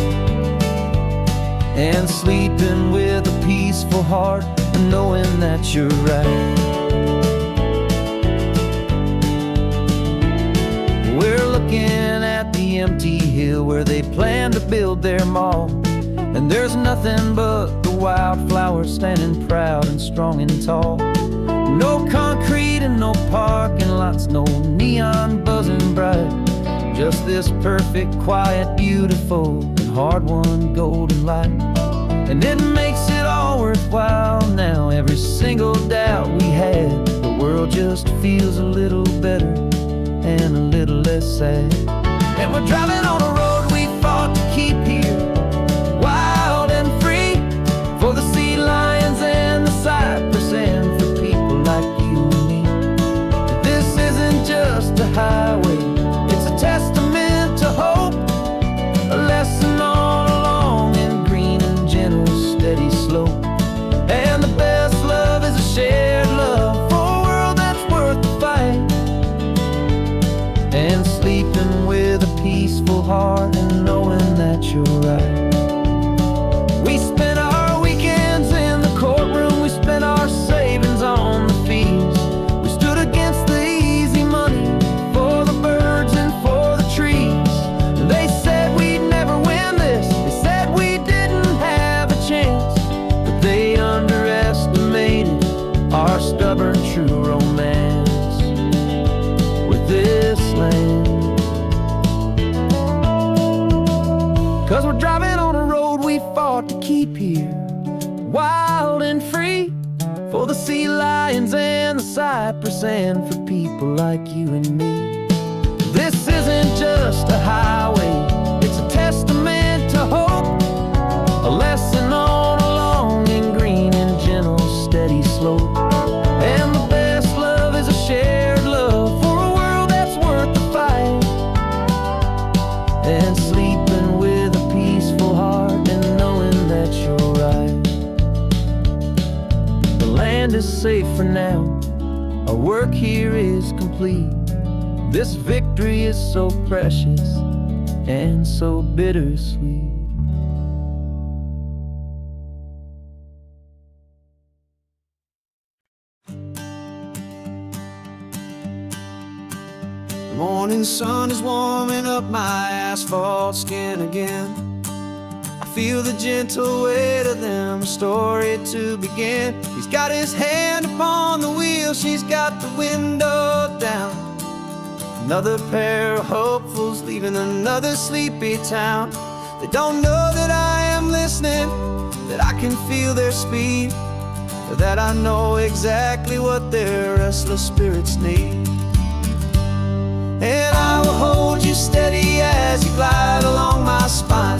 And sleeping with a peaceful heart and knowing that you're right. We're looking at the empty hill where they plan to build their mall, and there's nothing but the wildflowers standing proud and strong and tall. No concrete and no parking lots, no neon buzzing bright, just this perfect, quiet, beautiful, and hard-won golden light. And it makes it all worthwhile now. Every single doubt we had, the world just feels a little better and a little less sad. And we're driving on a road we fought to keep here, wild and free, for the sea lions and the cypress and for people like you and me. This isn't just a highway, it's a testament to hope, a lesson on a long and green and gentle, steady slope. And the best love is a shared love for a world that's worth the fight. And sleeping with a peaceful heart and knowing that you're right. We spent our weekends in the courtroom, we spent our savings on the fees. We stood against the easy money for the birds and for the trees. They said we'd never win this, they said we didn't have a chance, but they underestimated our stubborn true romance with this land. 'Cause we're driving on a road we fought to keep here, wild and free, for the sea lions and the cypress and for people like you and me. This isn't just a highway, it's a testament to hope, a lesson on a long and green and gentle, steady slope. And the best love is a shared love for a world that's worth the fight. And sleeping with a peaceful heart and knowing that you're right. The land is safe for now, our work here is complete. This victory is so precious and so bittersweet. The morning sun is warming up my asphalt skin again. I feel the gentle weight of them, a story to begin. He's got his hand upon the wheel, she's got the window down. Another pair of hopefuls leaving another sleepy town. They don't know that I am listening, that I can feel their speed, or that I know exactly what their restless spirits need. And I will hold you steady as you glide along my spine.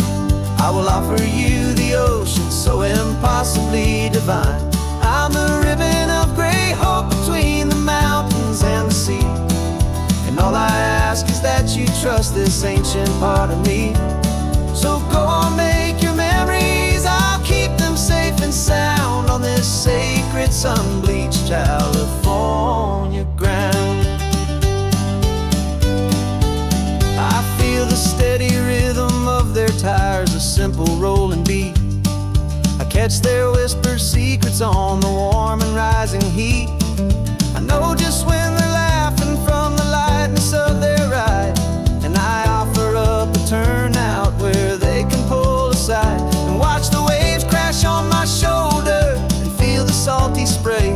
I will offer you the ocean so impossibly divine. I'm the ribbon of gray hope between the mountains and the sea. And all I ask is that you trust this ancient part of me. So go on, make your memories, I'll keep them safe and sound on this sacred sun-bleached California ground. I feel the steady rhythm of their tires, a simple rolling beat. I catch their whispered secrets on the warm and rising heat. I know just when they're laughing from the lightness of their ride, and I offer up a turnout where they can pull aside and watch the waves crash on my shoulder and feel the salty spray,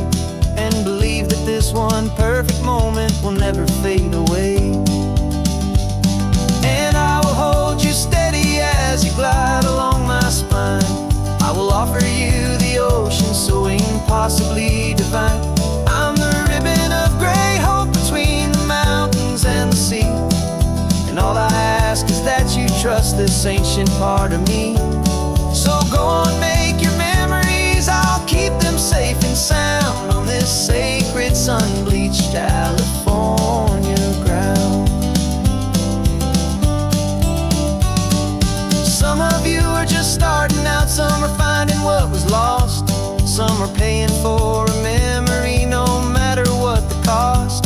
and believe that this one perfect moment will never fade away. And I will hold you steady as you glide along my spine. I will offer you the ocean so impossibly divine. I'm the ribbon of gray hope between the mountains and the sea. And all I ask is that you trust this ancient part of me. So go on, make your memories, I'll keep them safe and sound on this sacred sun-bleached California ground. Some of you are or paying for a memory, no matter what the cost.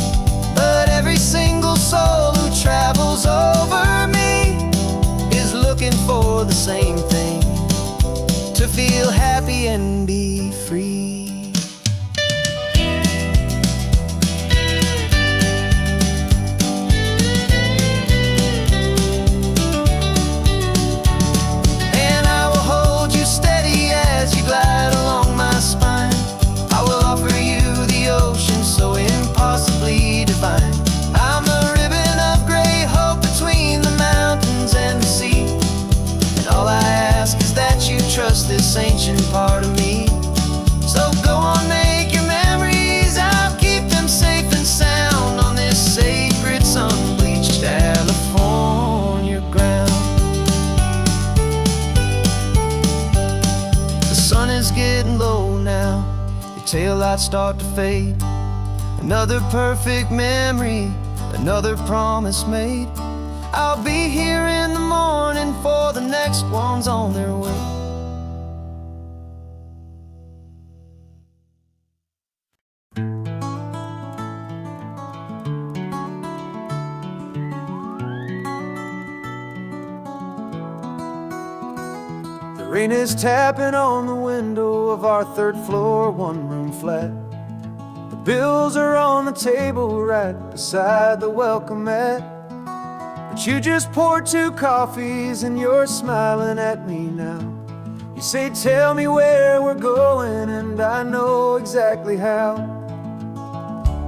But every single soul who travels over me is looking for the same thing: to feel happy and be free. I'm a ribbon of gray hope between the mountains and the sea, and all I ask is that you trust this ancient part of me. So go on, make your memories, I'll keep them safe and sound on this sacred sun-bleached California ground. The sun is getting low now, your taillights start to fade. Another perfect memory, another promise made. I'll be here in the morning for the next ones on their way. The rain is tapping on the window of our third floor, one-room flat. Bills are on the table right beside the welcome mat. But you just poured 2 coffees and you're smiling at me now. You say, tell me where we're going, and I know exactly how.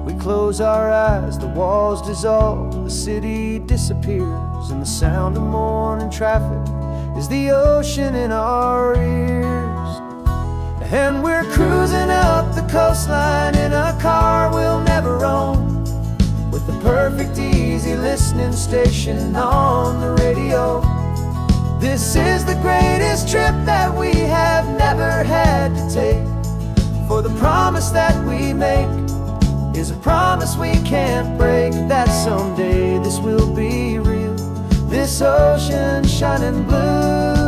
We close our eyes, the walls dissolve, the city disappears, and the sound of morning traffic is the ocean in our ears. And we're cruising up the coastline in a car we'll never own, with the perfect easy listening station on the radio. This is the greatest trip that we have never had to take, for the promise that we make is a promise we can't break, that someday this will be real, this ocean shining blue.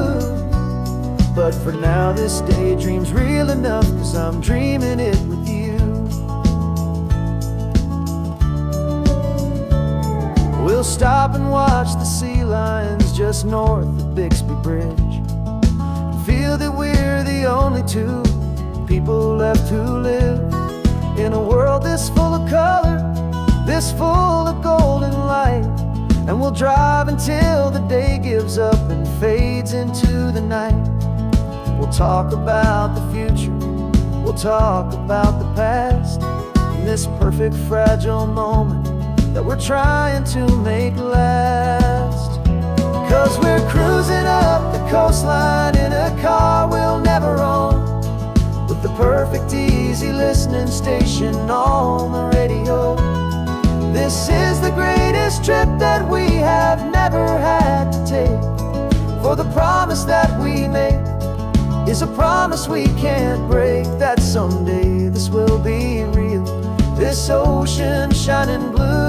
But for now this daydream's real enough, 'cause I'm dreaming it with you. We'll stop and watch the sea lions just north of Bixby Bridge, and feel that we're the only 2 people left who live in a world this full of color, this full of golden light. And we'll drive until the day gives up and fades into the night. We'll talk about the future, we'll talk about the past, in this perfect fragile moment that we're trying to make last. 'Cause we're cruising up the coastline in a car we'll never own, with the perfect easy listening station on the radio. This is the greatest trip that we have never had to take, for the promise that we make is a promise we can't break, that someday this will be real, this ocean shining blue.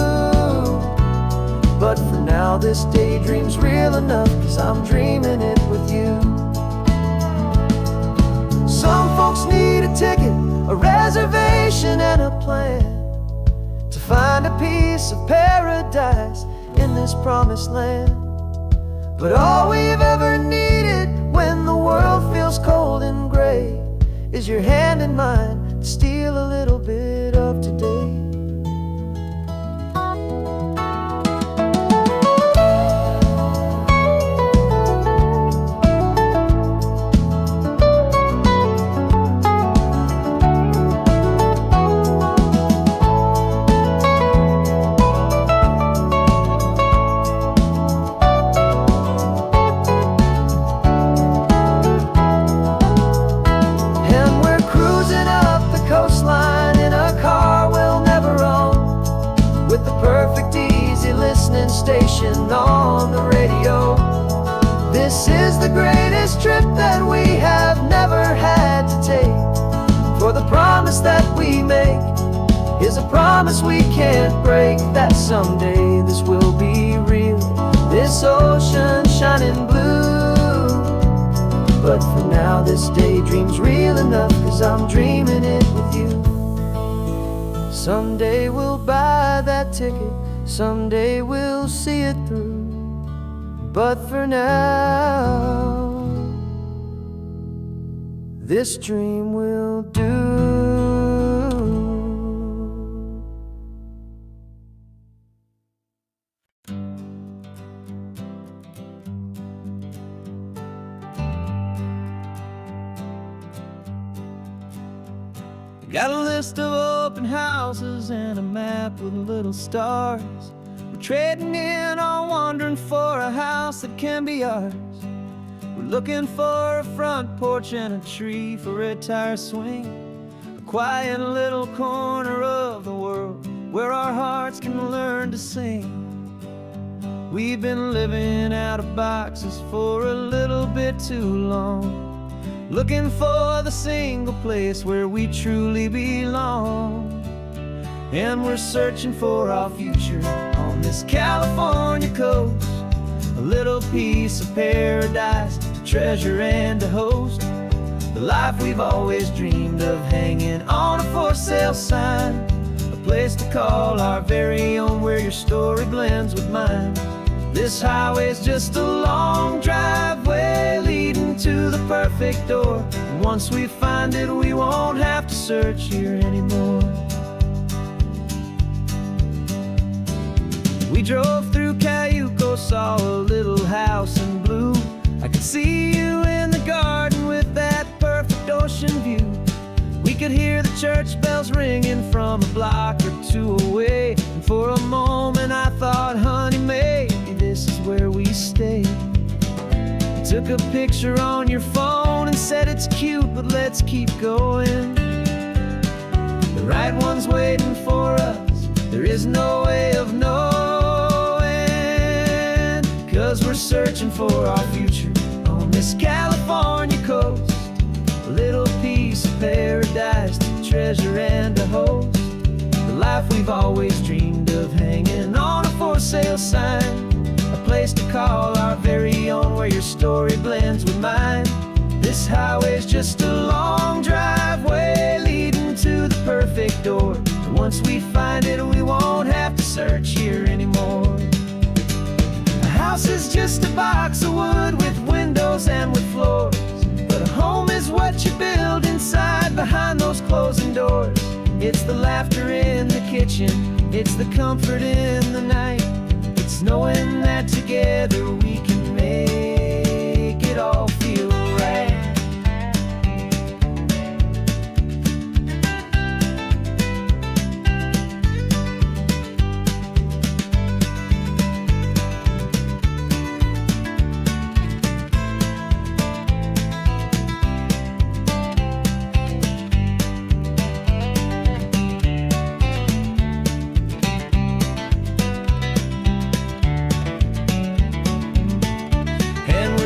But for now this daydream's real enough, 'cause I'm dreaming it with you. Some folks need a ticket, a reservation and a plan, to find a piece of paradise in this promised land. But all we've ever needed when the world feels cold and gray is your hand in mine to steal a little bit of today. Station on the radio. This is the greatest trip that we have never had to take, for the promise that we make is a promise we can't break, that someday this will be real, this ocean shining blue. But for now this daydream's real enough, 'cause I'm dreaming it with you. Someday we'll buy that ticket, someday we'll see it through. But for now, this dream will do. Got a list of open houses and a map with little stars. We're trading in or wandering for a house that can be ours. We're looking for a front porch and a tree for a tire swing, a quiet little corner of the world where our hearts can learn to sing. We've been living out of boxes for a little bit too long, looking for the single place where we truly belong. And we're searching for our future on this California coast, a little piece of paradise to treasure and to host, the life we've always dreamed of, hanging on a for sale sign, a place to call our very own, where your story blends with mine. This highway's just a long driveway leading to the perfect door, and once we find it, we won't have to search here anymore. We drove through Cayuco, saw a little house in blue. I could see you in the garden with that perfect ocean view. We could hear the church bells ringing from a block or two away, and for a moment I thought, honey, maybe this is where we stay. You took a picture on your phone and said it's cute, but let's keep going. The right one's waiting for us, there is no way of knowing, 'cause we're searching for our future on this California coast, a little piece of paradise to treasure and to host, the life we've always dreamed of, hanging on a for sale sign, a place to call our very own, where your story blends with mine. This highway's just a long driveway leading to the perfect door, and once we find it, we won't have to search here anymore. A house is just a box of wood with windows and with floors, but a home is what you build inside behind those closing doors. It's the laughter in the kitchen, it's the comfort in the night, it's knowing that together we can make it all feel right.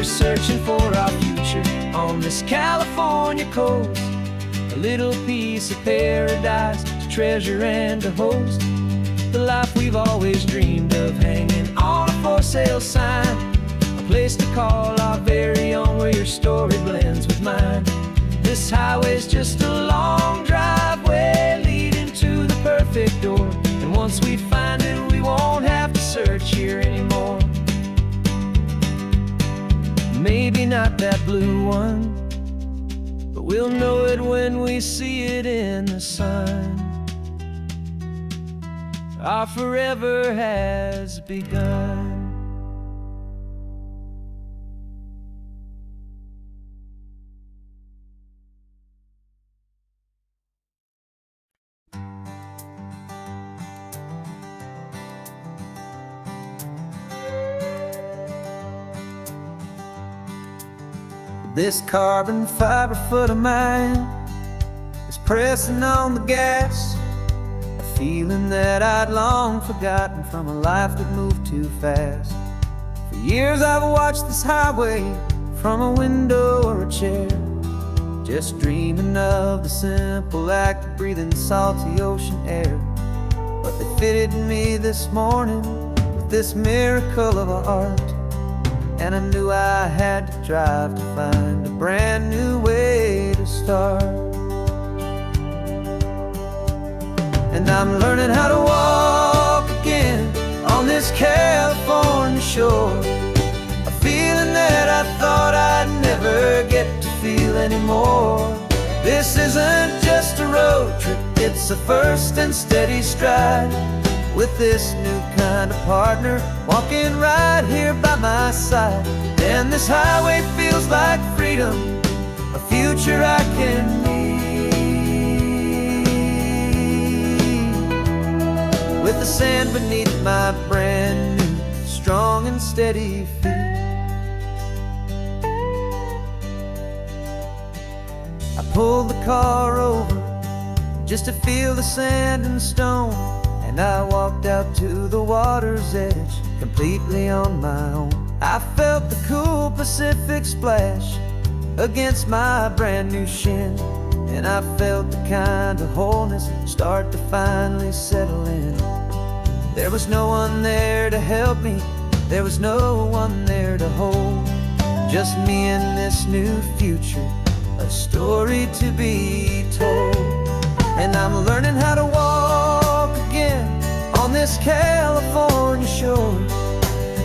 Searching for our future on this California coast, a little piece of paradise to treasure and to host, the life we've always dreamed of, hanging on a for sale sign, a place to call our very own, where your story blends with mine. This highway's just a long driveway leading to the perfect door, and once we find it, we won't have to search here anymore. Maybe not that blue one, but we'll know it when we see it in the sun. Our forever has begun. This carbon fiber foot of mine is pressing on the gas, a feeling that I'd long forgotten from a life that moved too fast. For years I've watched this highway from a window or a chair, just dreaming of the simple act of breathing salty ocean air. But they fitted me this morning with this miracle of art, and I knew I had to drive to find a brand new way to start. I'm learning how to walk again on this California shore. A feeling that I thought I'd never get to feel anymore. This isn't just a road trip, it's a first and steady stride. With this new kind of partner walking right here by my side. And this highway feels like freedom, a future I can need. With the sand beneath my brand new, strong and steady feet. I pulled the car over just to feel the sand and stone, and I walked out to the water's edge, completely on my own. I felt the cool Pacific splash against my brand new shin, and I felt the kind of wholeness start to finally settle in. There was no one there to help me, there was no one there to hold. Just me and this new future, a story to be told. And I'm learning how to walk again on this California shore.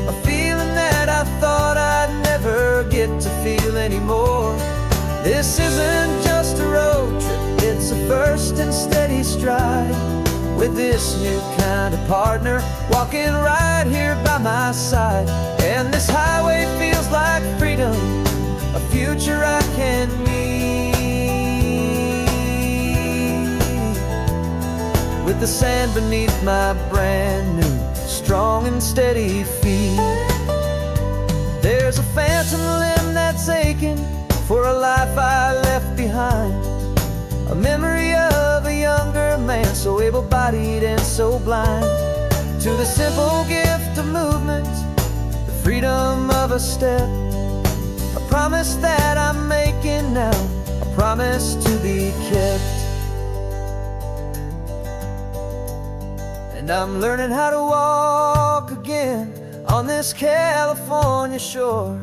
A feeling that I thought I'd never get to feel anymore. This isn't just a road trip, it's a first and steady stride. With this new kind of partner walking right here by my side. And this highway feels like freedom, a future I can meet. With the sand beneath my brand new, strong and steady feet. There's a phantom limb that's aching for a life I left behind. A memory of a younger man, so able-bodied and so blind. To the simple gift of movement, the freedom of a step. A promise that I'm making now, a promise to be kept. And I'm learning how to walk again on this California shore.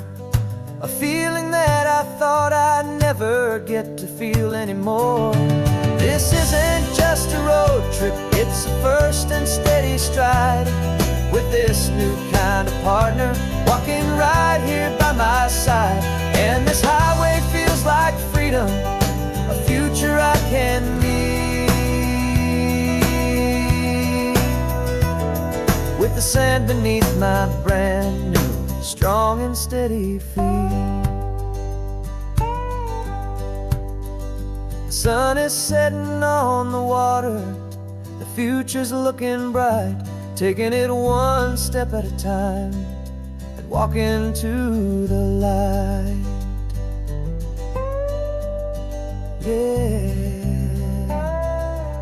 A feeling that I thought I'd never get to feel anymore. This isn't just a road trip, it's a first and steady stride. With this new kind of partner walking right here by my side. And this highway feels like freedom, a future I can need. With the sand beneath my brand new, strong and steady feet. The sun is setting on the water, the future's looking bright. Taking it one step at a time and walking to the light. Yeah,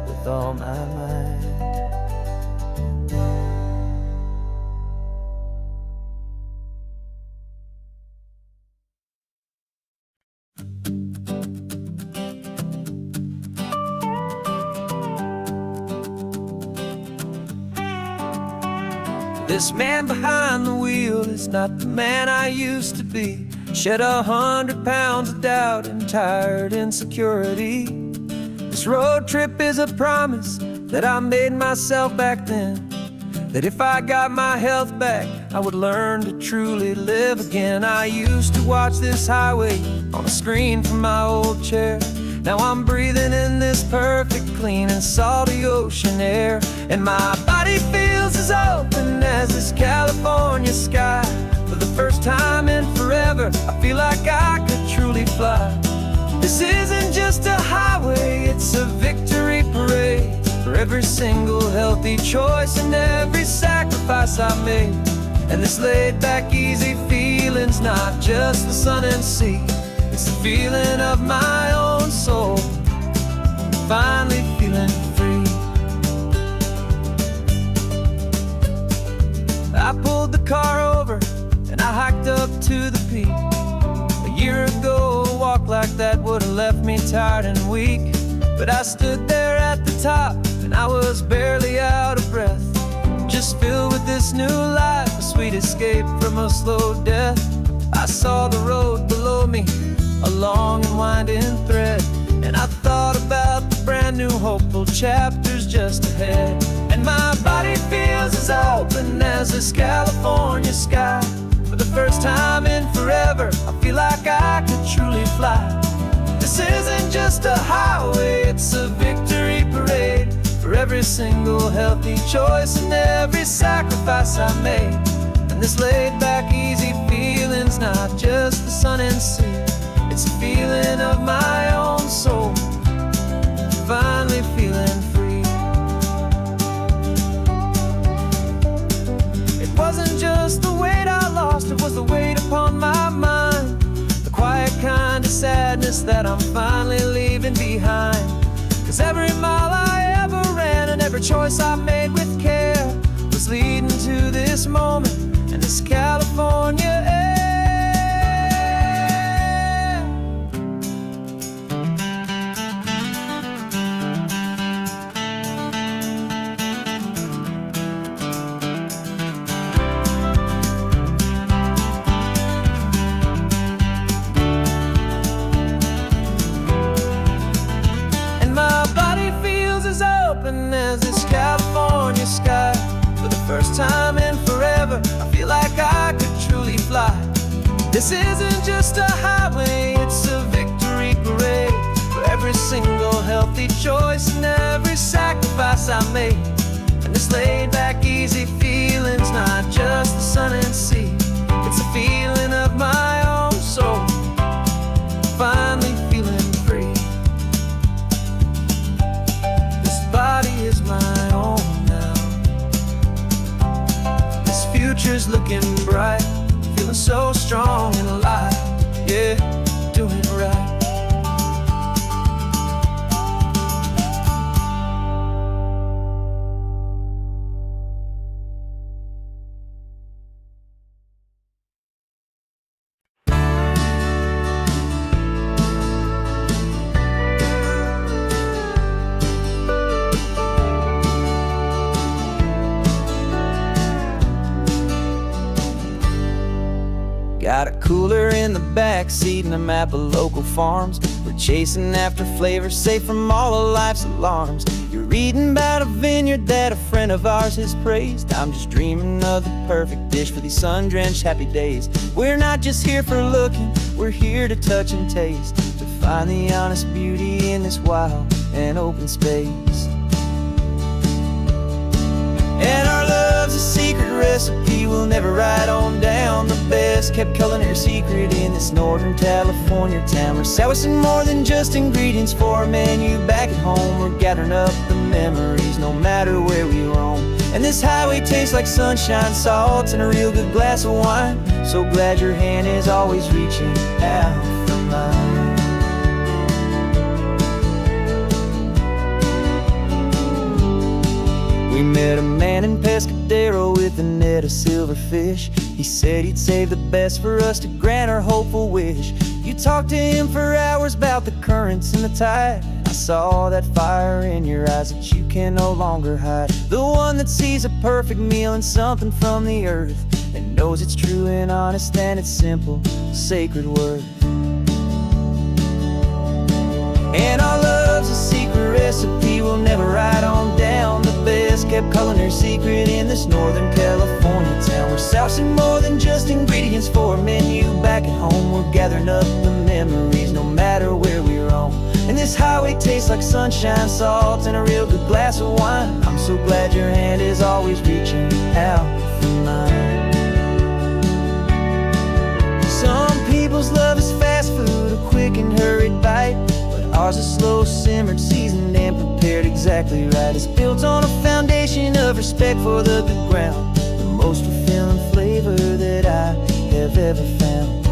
with all my might. This man behind the wheel is not the man I used to be. Shed 100 pounds of doubt and tired insecurity. This road trip is a promise that I made myself back then, that if I got my health back, I would learn to truly live again. I used to watch this highway on a screen from my old chair. Now I'm breathing in this perfect, clean and salty ocean air. And my body feels as open as this California sky. For the first time in forever, I feel like I could truly fly. This isn't just a highway, it's a victory parade. For every single healthy choice and every sacrifice I made. And this laid back, easy feeling's not just the sun and sea. It's the feeling of my own soul, finally feeling free. I pulled the car over and I hiked up to the peak. A year ago, a walk like that would have left me tired and weak. But I stood there at the top and I was barely out of breath, just filled with this new life, a sweet escape from a slow death. I saw the road below me, a long and winding thread, and I thought about the brand new hopeful chapters just just ahead. And my body feels as open as this California sky. For the first time in forever, I feel like I could truly fly. This isn't just a highway, it's a victory parade. For every single healthy choice and every sacrifice I made. And this laid back, easy feeling's not just the sun and sea. It's a feeling of my own soul, finally feeling free. It wasn't just the weight I lost, it was the weight upon my mind. The quiet kind of sadness that I'm finally leaving behind. 'Cause every mile I ever ran and every choice I made with care was leading to this moment and this California air. As this California sky. For the first time in forever, I feel like I could truly fly. This isn't just a highway, it's a victory parade. For every single healthy choice and every sacrifice I made. And this laid back, easy feeling's not just the sun and sea. It's a feeling of my own soul, finally feeling free. Body is my own now. This future's looking bright, feeling so strong and alive. Yeah, doing it right. Got a cooler in the back seat and a map of local farms. We're chasing after flavors safe from all of life's alarms. You're reading about a vineyard that a friend of ours has praised. I'm just dreaming of the perfect dish for these sun-drenched happy days. We're not just here for looking, we're here to touch and taste, to find the honest beauty in this wild and open space. And our love's a secret recipe we'll never write on down. The best kept culinary secret in this Northern California town. We're sourcing more than just ingredients for a menu back at home. We're gathering up the memories no matter where we roam. And this highway tastes like sunshine, salt, and a real good glass of wine. So glad your hand is always reaching out for mine. We met a man in Pescadero with a net of silverfish. He said he'd save the best for us to grant our hopeful wish. You talked to him for hours about the currents and the tide. I saw that fire in your eyes that you can no longer hide. The one that sees a perfect meal in something from the earth, and knows it's true and honest and it's simple, sacred worth. And our love's a secret recipe we'll never write on down. The best kept culinary secret in this Northern California town. We're sourcing more than just ingredients for a menu back at home. We're gathering up the memories no matter where we roam. And this highway tastes like sunshine, salt, and a real good glass of wine. I'm so glad your hand is always reaching out for mine. Some people's love is fast food, a quick and hurried bite. Ours is slow simmered, seasoned and prepared exactly right. It's built on a foundation of respect for the good ground. The most fulfilling flavor that I have ever found.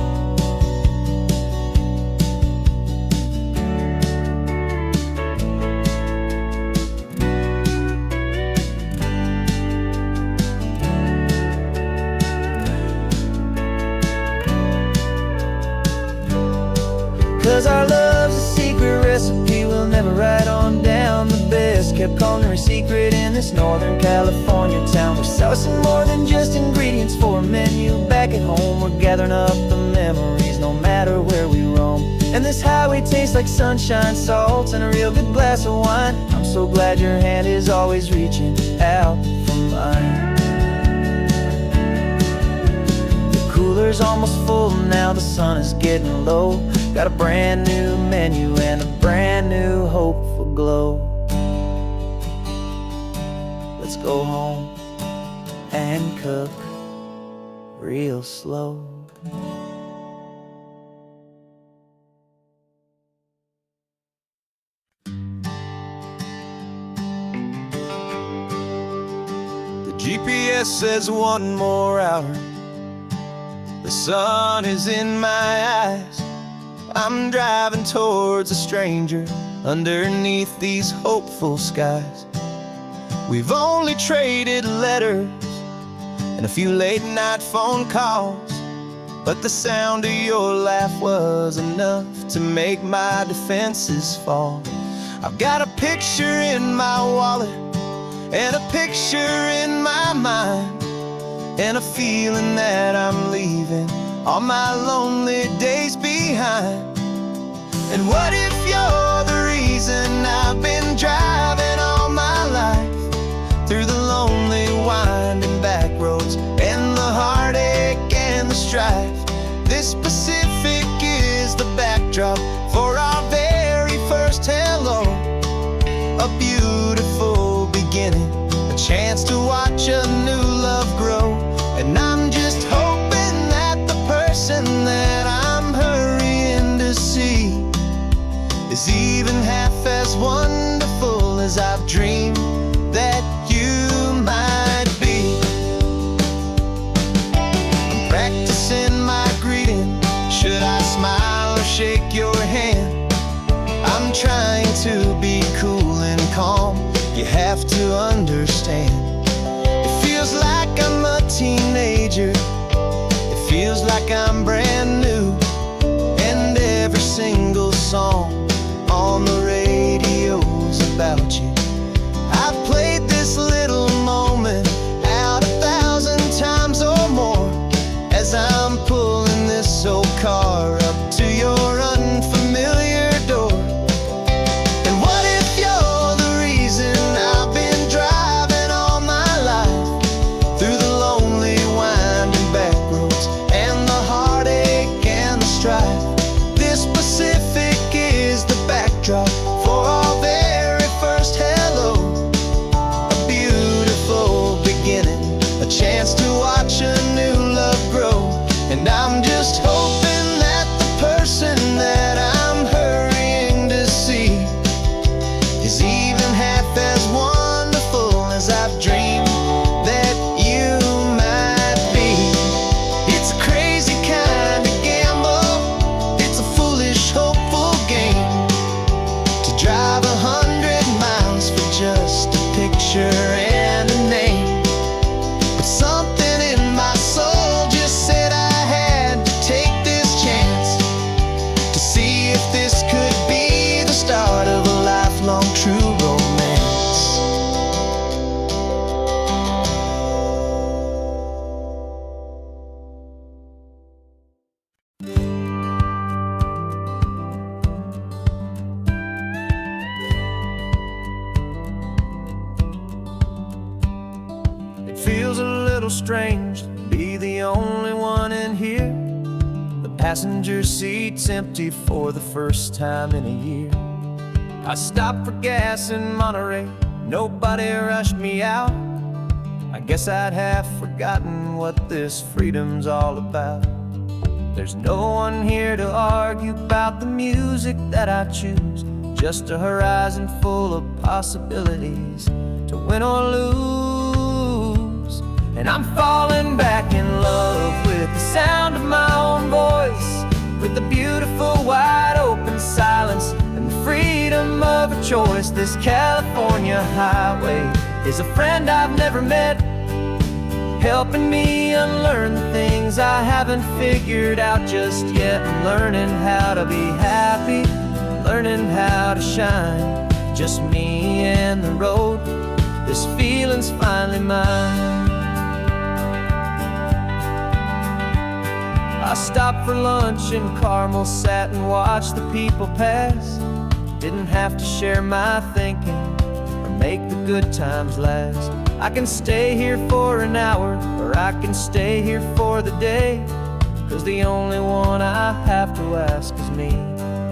'Cause our love's a secret recipe we'll never write on down. The best kept culinary secret in this Northern California town. We're selling more than just ingredients for a menu. Back at home, we're gathering up the memories, no matter where we roam. And this highway tastes like sunshine, salt, and a real good glass of wine. I'm so glad your hand is always reaching out for mine. The cooler's almost full now, the sun is getting low. Got a brand new menu and a brand new hopeful glow. Let's go home and cook real slow. The GPS says 1 more hour. The sun is in my eyes. I'm driving towards a stranger underneath these hopeful skies. We've only traded letters and a few late-night phone calls, but the sound of your laugh was enough to make my defenses fall. I've got a picture in my wallet and a picture in my mind, and a feeling that I'm leaving all my lonely days behind. And what if you're the reason I've been driving all my life, through the lonely winding back roads and the heartache and the strife? This Pacific is the backdrop for our very first hello. A beautiful beginning, a chance to watch a new love grow. And I'm just hoping that the person that I'm hurrying to see is even half as wonderful as I've dreamed that you might be. I'm practicing my greeting. Should I smile or shake your hand? I'm trying to be cool and calm. You have to understand. It feels like I'm a teenager. It feels like I'm brand new. And every single song on the radio's about you. I've played this little moment out 1,000 times or more, as I'm pulling this old car up to your unfamiliar door. And what if you're the reason I've been driving all my life, through the lonely winding back roads and the heartache and the strife? This Pacific is the backdrop for our very first hello. A beautiful beginning, a chance to watch a new love grow. And I'm just hoping that the person that I'm hurrying to see is even half as wonderful as I've dreamed that you might be. It's a crazy kind of gamble. It's a foolish, hopeful game to drive 100 miles for just a picture and a name. But something in my soul just said I had to take this chance to see if this could be the start of a lifelong true romance. It feels a little strange to be the only one in here. The passenger seat's empty for the first time in a year. I stopped for gas in Monterey, nobody rushed me out. I guess I'd have forgotten what this freedom's all about. There's no one here to argue about the music that I choose, just a horizon full of possibilities to win or lose. And I'm falling back in love with the sound of my own voice, with the beautiful wide open silence and the freedom of a choice. This California highway is a friend I've never met, helping me unlearn the things I haven't figured out just yet. I'm learning how to be happy, learning how to shine, just me and the road. This feeling's finally mine. I stopped for lunch in Carmel, sat and watched the people pass. Didn't have to share my thinking or make the good times last. I can stay here for an hour, or I can stay here for the day, 'cause the only one I have to ask is me.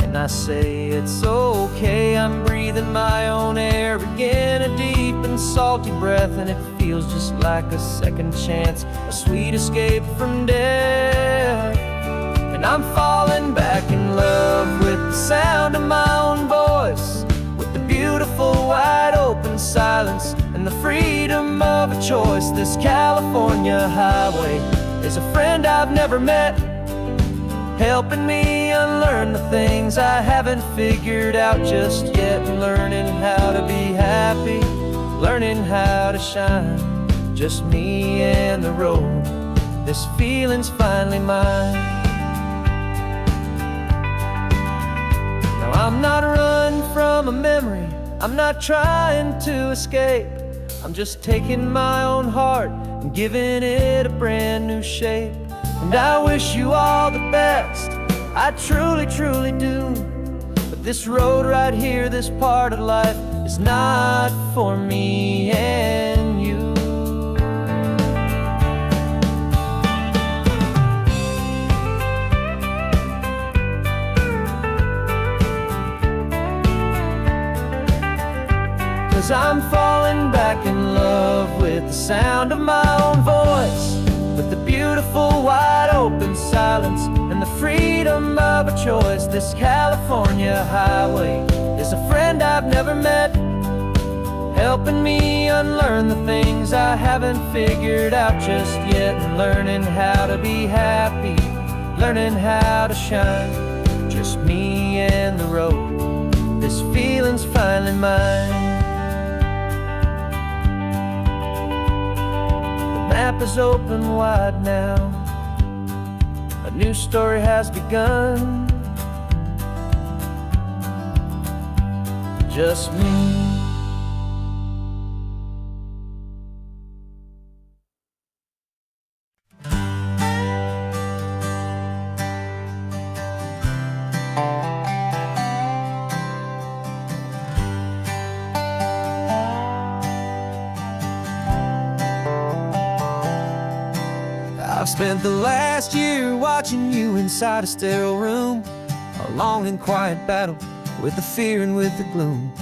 And I say it's okay, I'm breathing my own air again, a deep and salty breath, and it feels just like a second chance, a sweet escape from death. And I'm falling back in love with the sound of my own voice, with the beautiful wide open silence and the freedom of a choice. This California highway is a friend I've never met, helping me unlearn the things I haven't figured out just yet, and learning how to be happy, learning how to shine, just me and the road. This feeling's finally mine. Now I'm not running from a memory, I'm not trying to escape, I'm just taking my own heart and giving it a brand new shape. And I wish you all the best, I truly, truly do. But this road right here, this part of life, is not for me and you. 'Cause I'm falling back in love with the sound of my own voice, with the beautiful wide open silence and the freedom of a choice. This California highway is a friend I've never met, helping me unlearn the things I haven't figured out just yet, and learning how to be happy, learning how to shine, just me and the road. This feeling's finally mine. The map is open wide now, a new story has begun, just me. I've spent the last year watching you inside a sterile room, a long and quiet battle with the fear and with the gloom.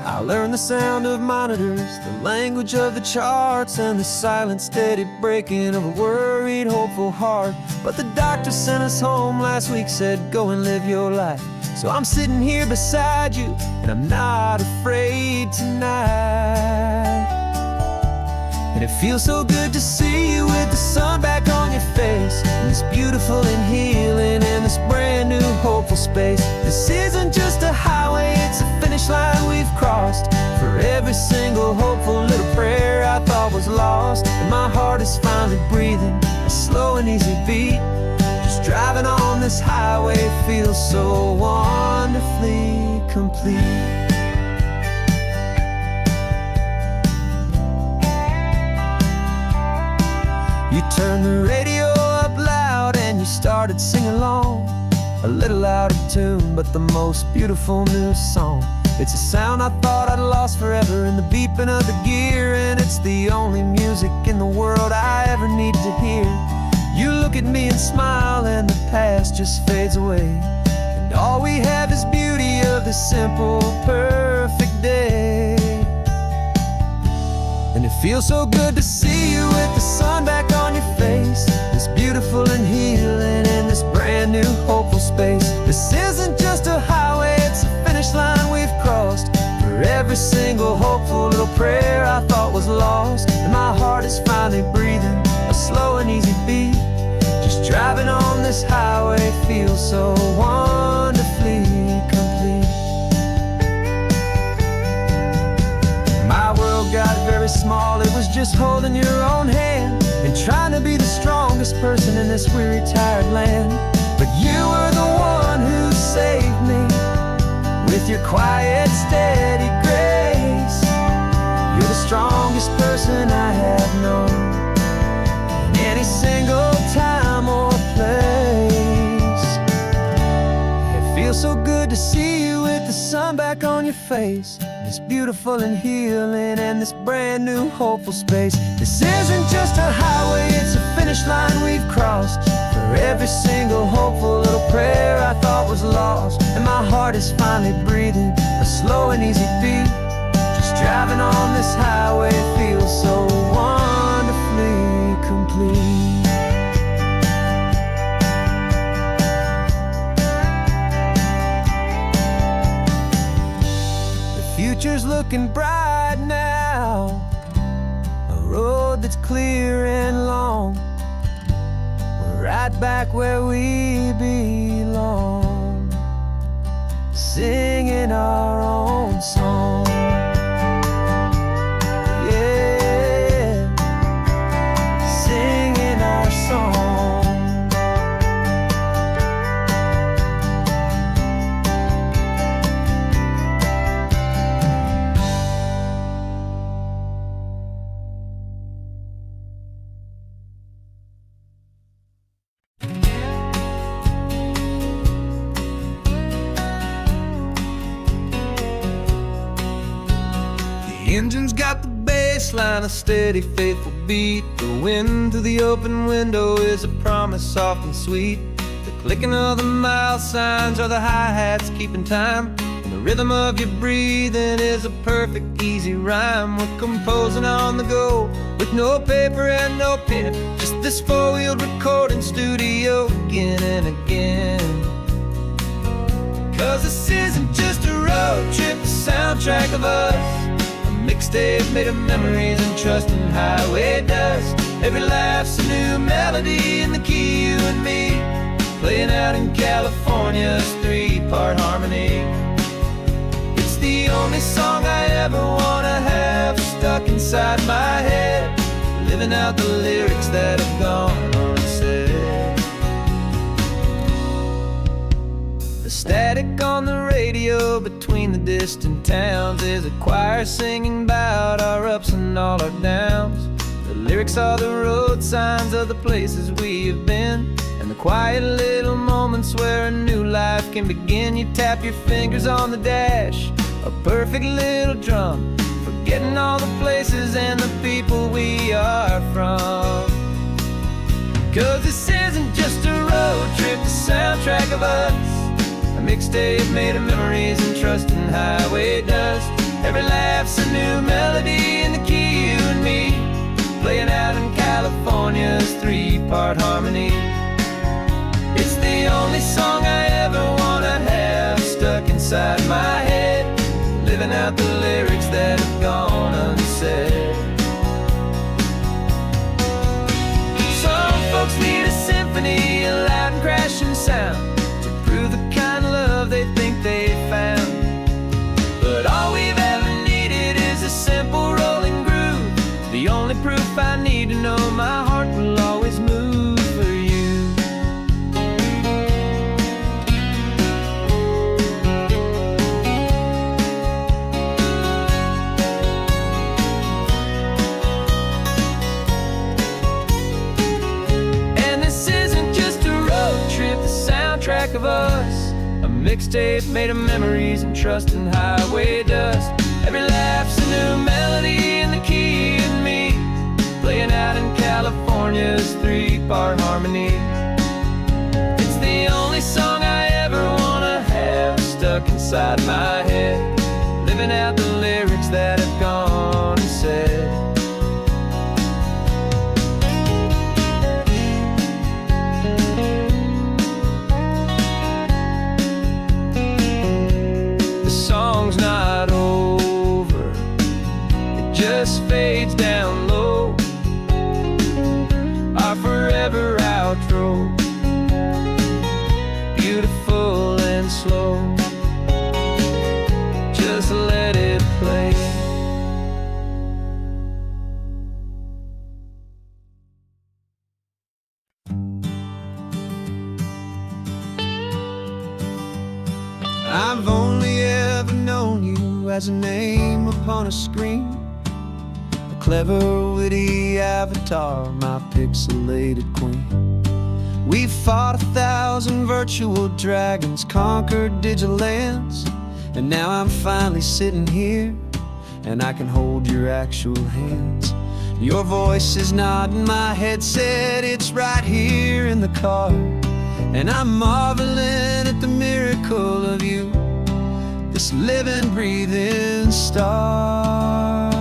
I learned the sound of monitors, the language of the charts, and the silent, steady breaking of a worried, hopeful heart. But the doctor sent us home last week, said go and live your life. So I'm sitting here beside you, and I'm not afraid tonight. And it feels so good to see you with the sun back on your face, and this beautiful and healing in this brand new hopeful space. This isn't just a highway, it's a finish line we've crossed. For every single hopeful little prayer I thought was lost, and my heart is finally breathing a slow and easy beat. Just driving on this highway feels so wonderfully complete. You turned the radio up loud and you started singing along, a little out of tune, but the most beautiful new song. It's a sound I thought I'd lost forever in the beeping of the gear, and it's the only music in the world I ever need to hear. You look at me and smile, and the past just fades away, and all we have is beauty of this simple, perfect day. And it feels so good to see you with the sun back on your face, this beautiful and healing in this brand new hopeful space. This isn't just a highway, it's a finish line we've crossed. For every single hopeful little prayer I thought was lost, and my heart is finally breathing a slow and easy beat. Just driving on this highway feels so wonderfully complete. My world got very small, it was just holding your own hand and trying to be the strongest person in this weary, tired land. But you were the one who saved me with your quiet, steady grace. known in any single time or place. It feels so good to see you with the sun back on your face. It's beautiful and healing in this brand new hopeful space. This isn't just a highway, it's a finish line we've crossed. For every single hopeful little prayer I thought was lost, and my heart is finally breathing a slow and easy beat. Just driving on this highway feels so wonderfully complete. Future's looking bright now, a road that's clear and long. We're right back where we belong, singing our own song. Yeah, singing our song. The engine's got the bass line, a steady, faithful beat. The wind through the open window is a promise soft and sweet. The clicking of the mile signs are the hi-hats keeping time, and the rhythm of your breathing is a perfect, easy rhyme. We're composing on the go with no paper and no pen, just this four-wheeled recording studio again and again. 'Cause this isn't just a road trip, the soundtrack of us, mixtape made of memories and trust in highway dust. Every laugh's a new melody in the key, you and me, playing out in California's three-part harmony. It's the only song I ever wanna have stuck inside my head, living out the lyrics that have gone unsaid. The static on the radio between the distant towns is a choir singing about our ups and all our downs. The lyrics are the road signs of the places we have been, and the quiet little moments where a new life can begin. You tap your fingers on the dash, a perfect little drum, forgetting all the places and the people we are from. 'Cause this isn't just a road trip, the soundtrack of us, a mixtape made of memories and trust in highway dust. Every laugh's a new melody in the key, you and me, playing out in California's three-part harmony. It's the only song I ever wanna have stuck inside my head, living out the lyrics that have gone unsaid. Some folks need a symphony, a loud and crashing sound, to prove the kind of love they think they found. But all we've ever needed is a simple rolling groove, the only proof I need to know my heart will always move for you. And this isn't just a road trip, the soundtrack of us, a mixtape made of memories and trust in highway dust. Every laugh's a new melody in the key, and me, playing out in California's three-part harmony. It's the only song I ever wanna have stuck inside my head, living out the lyrics that have gone unsaid. Song's not over, it just fades down low, our forever outro, beautiful and slow, just let it play. I've only ever known you as a name upon a screen, a clever, witty avatar, my pixelated queen. We fought 1,000 virtual dragons, conquered digital lands, and now I'm finally sitting here, and I can hold your actual hands. Your voice is not in my headset, it's right here in the car, and I'm marveling at the miracle of you, this living, breathing star.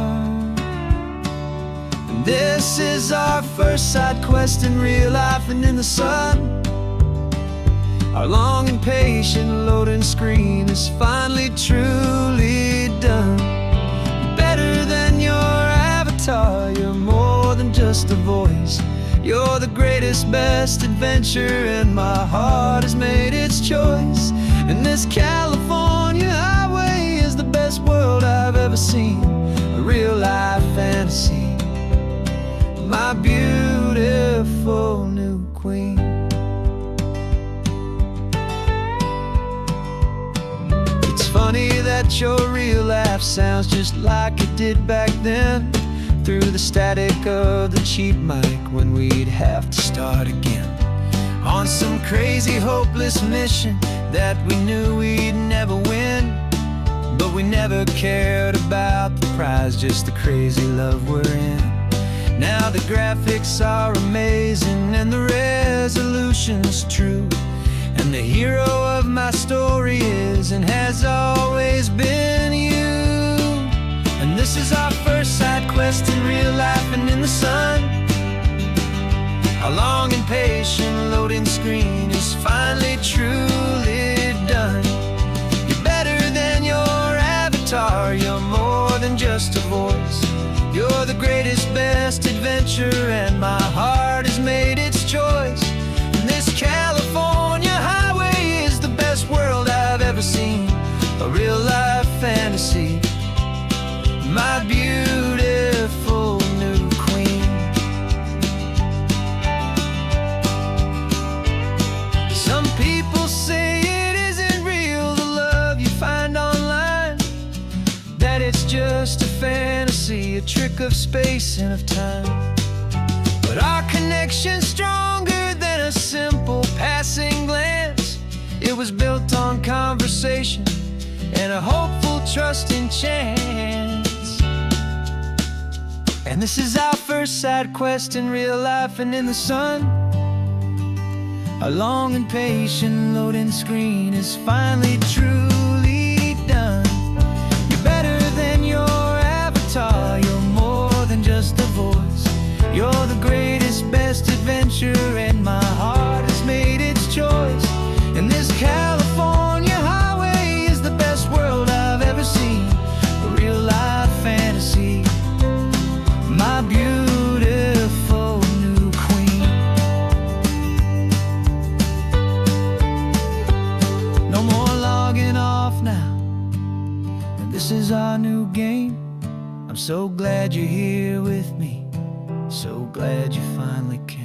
And this is our first side quest in real life and in the sun. Our long and patient loading screen is finally truly done. Better than your avatar, you're more than just a voice. You're the greatest, best adventure, and my heart has made its choice. And this California highway is the best world I've ever seen, a real life fantasy, my beautiful new queen. It's funny that your real laugh sounds just like it did back then, through the static of the cheap mic when we'd have to start again, on some crazy hopeless mission that we knew we'd never win. But we never cared about the prize, just the crazy love we're in. Now the graphics are amazing and the resolution's true, and the hero of my story is and has always been you. And this is our first side quest in real life and in the sun. Our long and patient loading screen is finally truly done. You're better than your avatar, you're more than just a voice. You're the greatest, best adventure, and my heart has made its choice. And this California highway is the best world I've ever seen, a real life fantasy, my beautiful new queen. Some people say it isn't real, the love you find online, that it's just a fantasy, a trick of space and of time. But our connection's stronger than a simple passing glance. It was built on conversation and a hopeful, trusting chance. And this is our first side quest in real life and in the sun. Our long and patient loading screen is finally truly done. You're better than your avatar, you're more than just a voice. You're the greatest, best adventure, and my heart has made its choice. And this California highway is the best world I've ever seen, a real life fantasy, my beautiful new queen. No more logging off now, and this is our new game. I'm so glad you're here with me, so glad you finally came.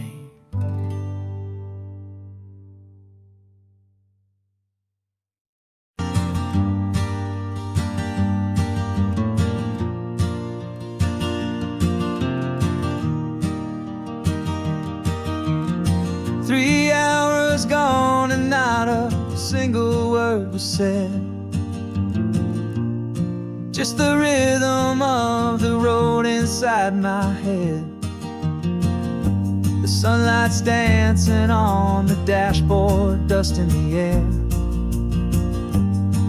3 hours gone and not a single word was said. Just the rhythm of the road inside my head. The sunlight's dancing on the dashboard, dust in the air.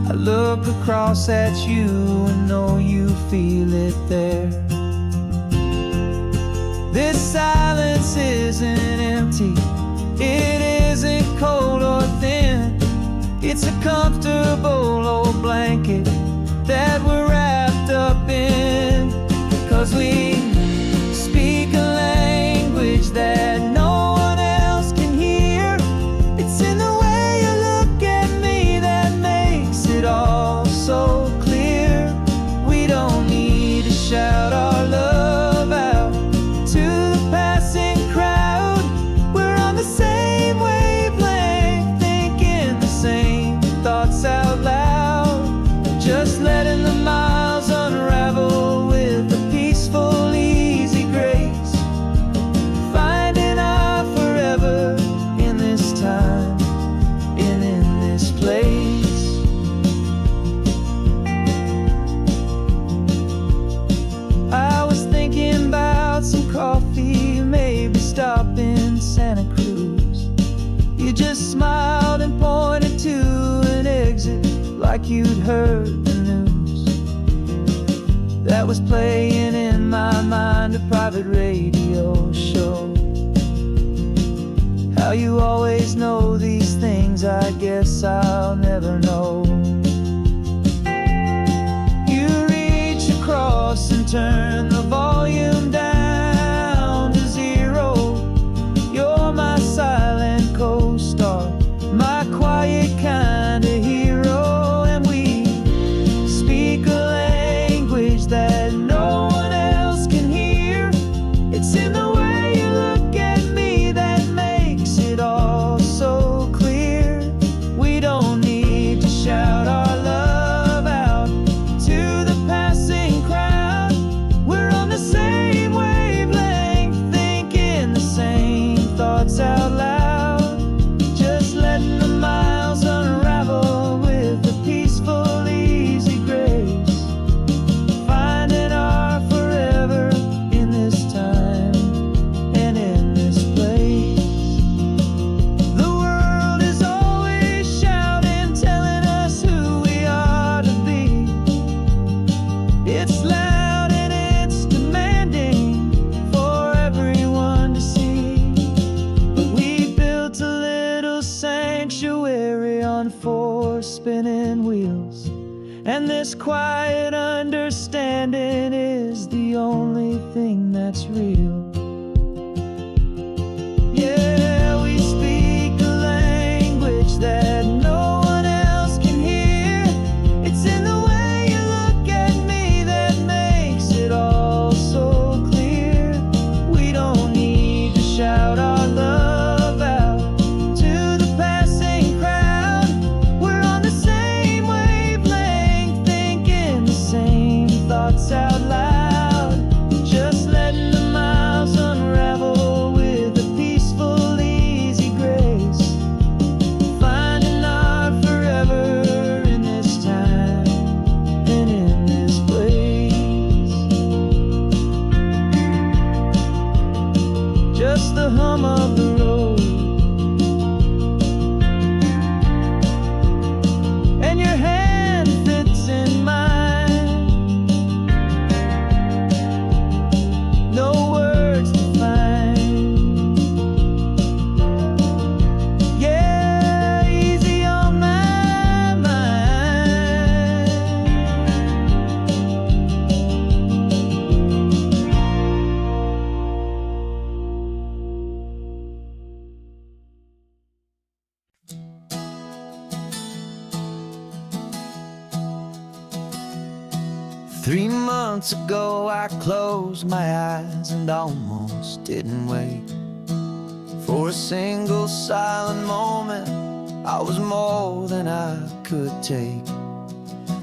I look across at you and know you feel it there. This silence isn't empty, it isn't cold or thin. It's a comfortable old blanket that we're wrapped up in. 'Cause we speak a language that no one else can hear. It's in the way you look at me that makes it all so clear. We don't need to shout our love out to the passing crowd. We're on the same wavelength, thinking the same thoughts out loud. Just letting the mind just smiled and pointed to an exit, like you'd heard the news. That was playing in my mind, a private radio show. How you always know these things, I guess I'll never know. You reach across and turn the volume down to zero. You're my silent co-star, my quiet kind of hero. And we speak a language that no one else can hear. It's in the way you look at me that makes it all so clear. We don't need to shout our love out to the passing crowd. We're on the same wavelength, thinking the same thoughts out loud. Just letting the miles unravel with a peaceful, easy grace. Finding our forever in this time and in this place. The world is always shouting, telling us who we are to be. It's loud and it's demanding for everyone to see. But we built a little sanctuary on four spinning wheels, and this quiet understanding is the only thing that's real. Yeah, we speak a language that no one else can hear. It's in the way you look at me that makes it all so clear. We don't need to shout our love out to the passing crowd. We're on the same wavelength, thinking the same thoughts out loud. Just letting the miles unravel with a peaceful, easy grace. Finding our forever in this time and in this place. Just the hum of the road and your hand fits in mine. No words to find. Yeah, easy on my mind. Three months ago I closed my eyes and almost didn't wake. For a single silent moment, I was more than I could take.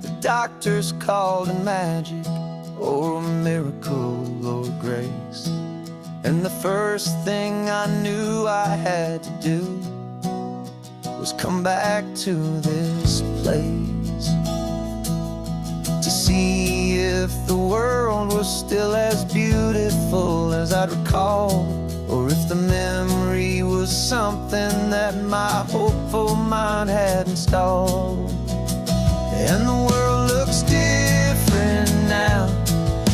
The doctors called it magic, or a miracle, or grace. And the first thing I knew I had to do was come back to this place, to see if the world was still as beautiful as I'd recall, or if the memory was something that my hopeful mind had installed. And the world looks different now.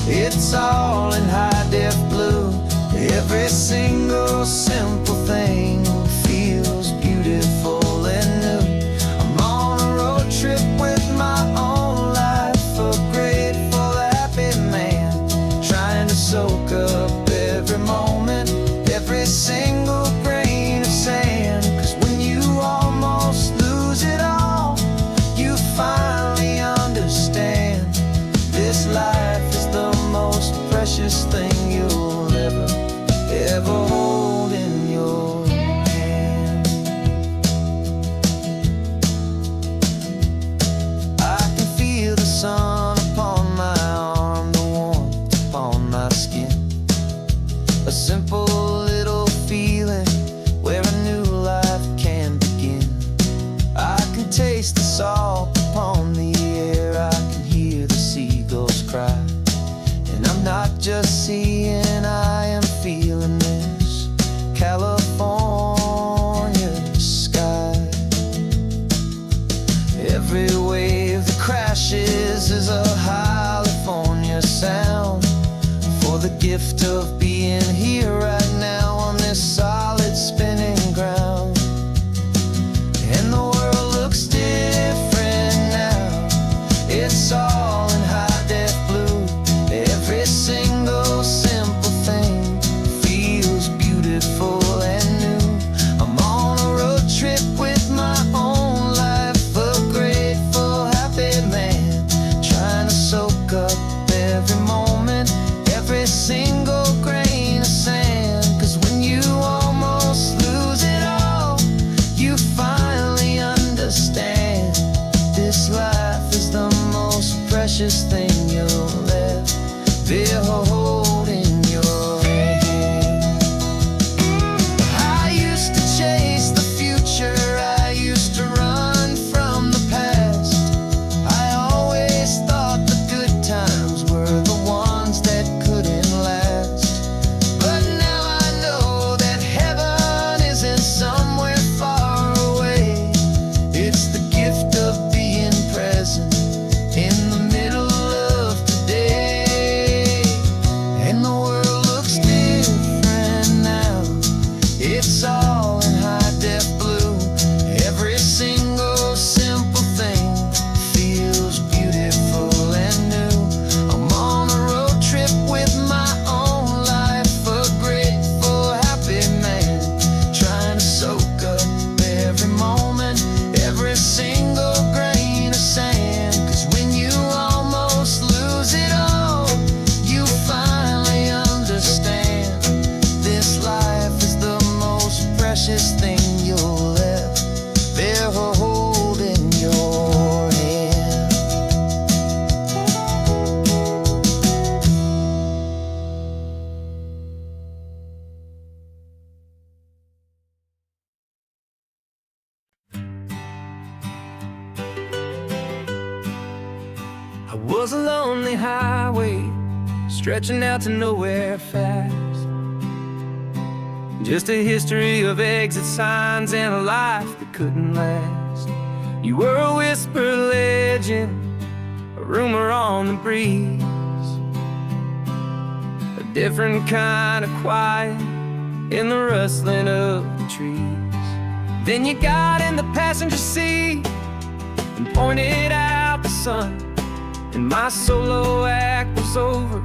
It's all in high-def blue. Every single simple thing feels beautiful and new. I'm on a road trip with my own life, a grateful, happy man, trying to soak up every moment, every single grain of sand. 'Cause when you almost lose it all, you finally understand this life is the most precious thing you'll ever hold in your hand. I can feel the sun upon my arm, the warmth upon my skin. A simple little feeling where a new life can begin. I can taste the salt upon the air, I can hear the seagulls cry. And I'm not just seeing, I am feeling this California sky. gift of being here right now on this solid spinning ground. And the world looks different now. It's all in high def blue. Every single simple thing feels beautiful and new. I'm on a road trip with my own life, a grateful, happy man, trying to soak up every moment, every single grain of sand. 'Cause when you almost lose it all, you finally understand this life is the most precious thing you'll ever hold in your hand. I used to chase the future, I used to run from the past. I always thought the good times were the ones that couldn't last. But now I know that heaven isn't somewhere far away. It's the gift of being present in the middle of today. And the world looks different now. It's all in high def blue. Every single simple thing feels beautiful and new. I'm on a road trip with my own life, a grateful, happy man, trying to soak up every moment, every single grain of sand. 'Cause when you almost lose it all, you finally understand this life is the most precious thing you'll ever hold in your hand. I was a lonely highway stretching out to nowhere fast. Just a history of exit signs and a life that couldn't last. You were a whisper legend, a rumor on the breeze, a different kind of quiet in the rustling of the trees. Then you got in the passenger seat and pointed out the sun, and my solo act was over,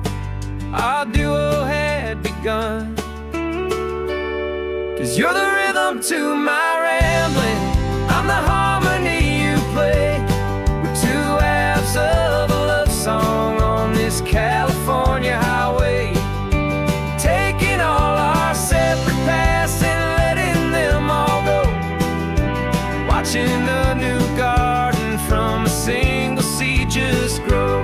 our duo had begun. 'Cause you're the rhythm to my rambling, I'm the harmony you play. We're two halves of a love song on this California highway, taking all our separate paths and letting them all go, watching the new garden from a single seed just grow.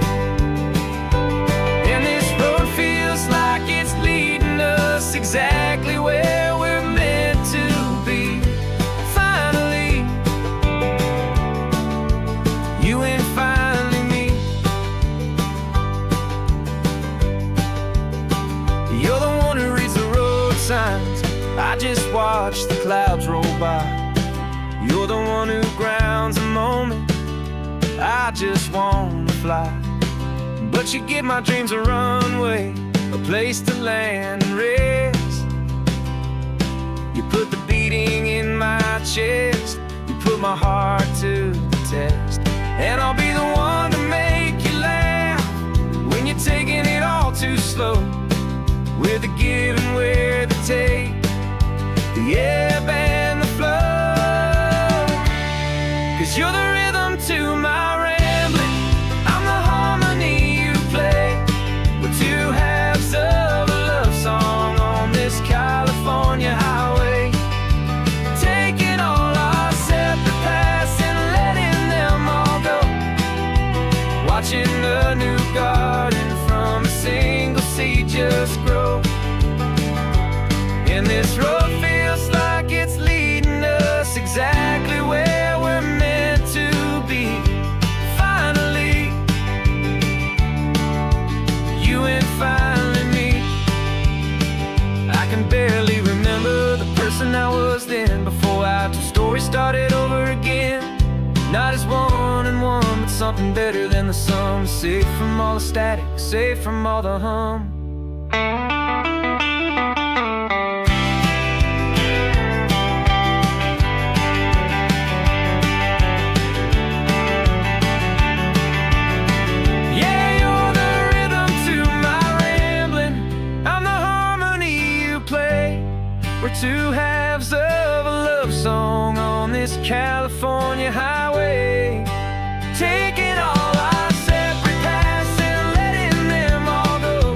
And this road feels like it's leading us exactly where we're meant to be. Finally, you and finally me. You're the one who reads the road signs, I just watch the clouds roll by. You're the one who grounds a moment, I just wanna fly. But you give my dreams a runway, a place to land and rest. You put the beating in my chest, you put my heart to the test. And I'll be the one to make you laugh when you're taking it all too slow. We're the give and we're the take, the ebb and the flow. 'Cause you're the rhythm to my rambling, I'm the harmony you play. We're two halves of a love song on this California highway, taking all our separate paths and letting them all go, watching the new garden from a single seed just grow. And this road feels like it's leading us exactly where we're meant to be. Finally, you and finally me. I can barely remember the person I was then, before our two stories started over again. Not as one and one, but something better than the sum. Safe from all the static, safe from all the hum. two halves of a love song on this California highway, taking all our separate paths and letting them all go,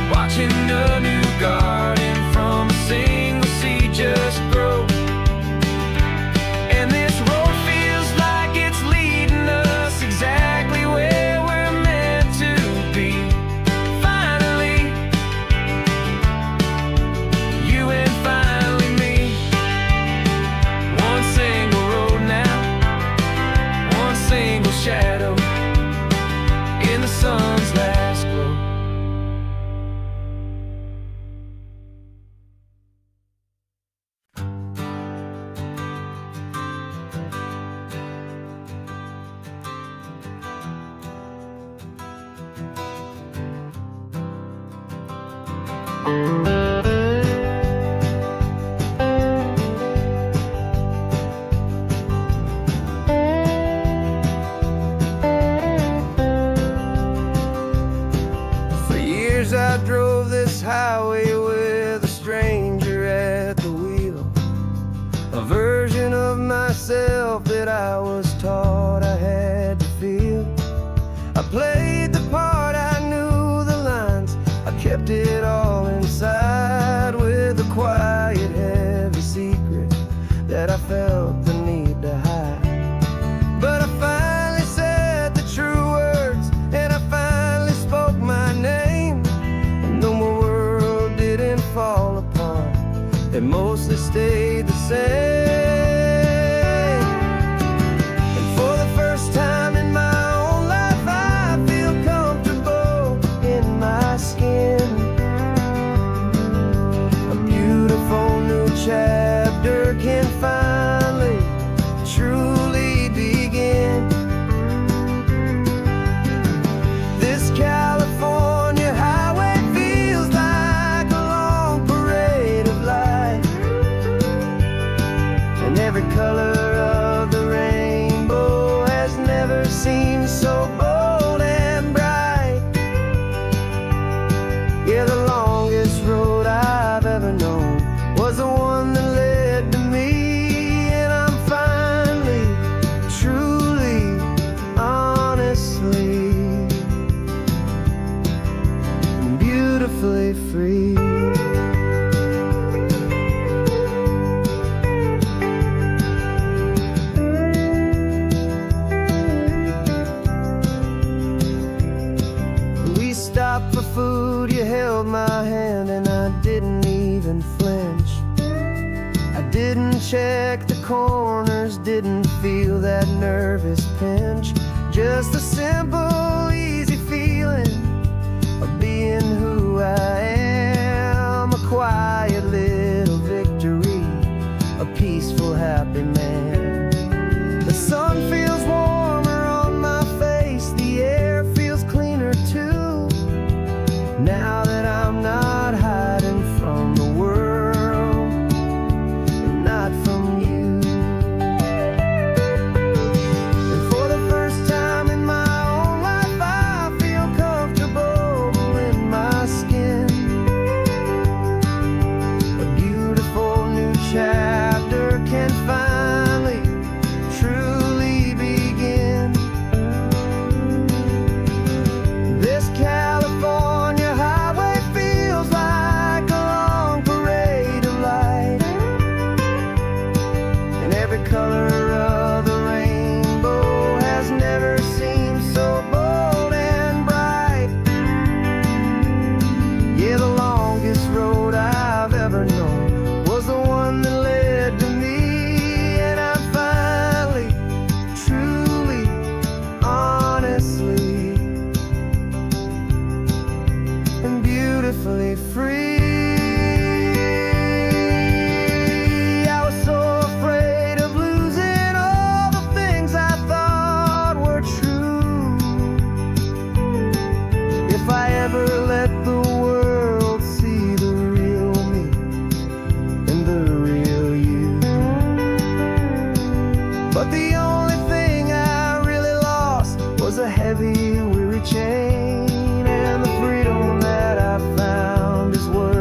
watching a new garden from a single seed just grow. And this road feels like it's leading us exactly where we're meant to be. Finally, you and finally me. One single road now, one single shadow in the sun's last glow. For years I drove this highway with a stranger at the wheel, a version of myself that I was taught I had to feel. I played the part, I knew the lines, I kept it all inside with a quiet, heavy secret that I felt the need to hide. But I finally said the true words, and I finally spoke my name. And though my world didn't fall apart, it mostly stayed the same. And for the first time in my own life, I feel comfortable in my skin. A beautiful new chapter can finally truly begin. This California highway feels like a long parade of light, and every color of the rainbow has never seemed so bold and bright. Yeah, the longest road I've ever known was the one that led to me, and I'm finally, truly, honestly, beautifully free. We stopped for food, you held my hand, and I didn't even flinch. I didn't check the corners, didn't feel that nervous pinch. Just a simple, easy feeling of being who I am. A quiet little victory, a peaceful, happy man. The sun feels warmer on my face, the air feels cleaner too, now that I'm not hiding from the world and not from you. And for the first time in my own life, I feel comfortable in my skin. A beautiful new chapter can finally truly begin. This California highway feels like a long parade of light, and every color of the rainbow has never seemed so bold and bright. Yeah, the longest road I've ever known was the one that led to me, and I'm finally, truly, honestly, and beautifully free. I was so afraid of losing all the things I thought were true. If I ever let the world see the real me and the real you. But the only thing I really lost was a heavy, weary chain, and the freedom that I found is worth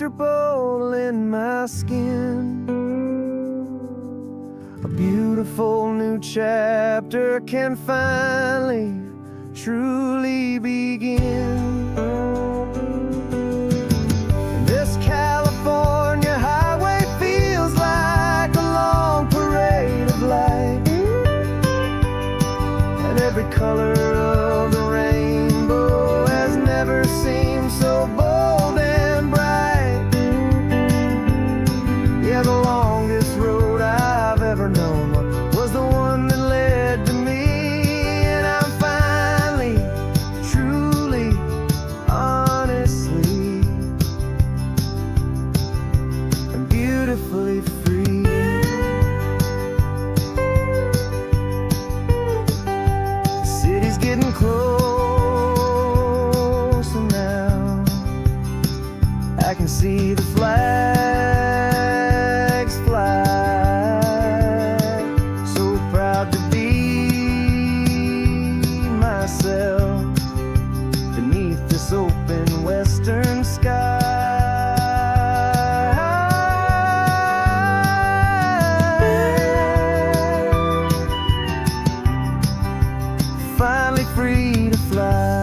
comfortable in my skin. A beautiful new chapter can finally, truly begin. This California highway feels like a long parade of light, and every color of the rainbow has never seemed so bold and bright. Yeah, the longest road I've ever known was the one that led to me, and I'm finally, truly, honestly, and beautifully free. The city's getting closer now. I can see the flags fly. So proud to be myself beneath this open western sky. Finally free to fly.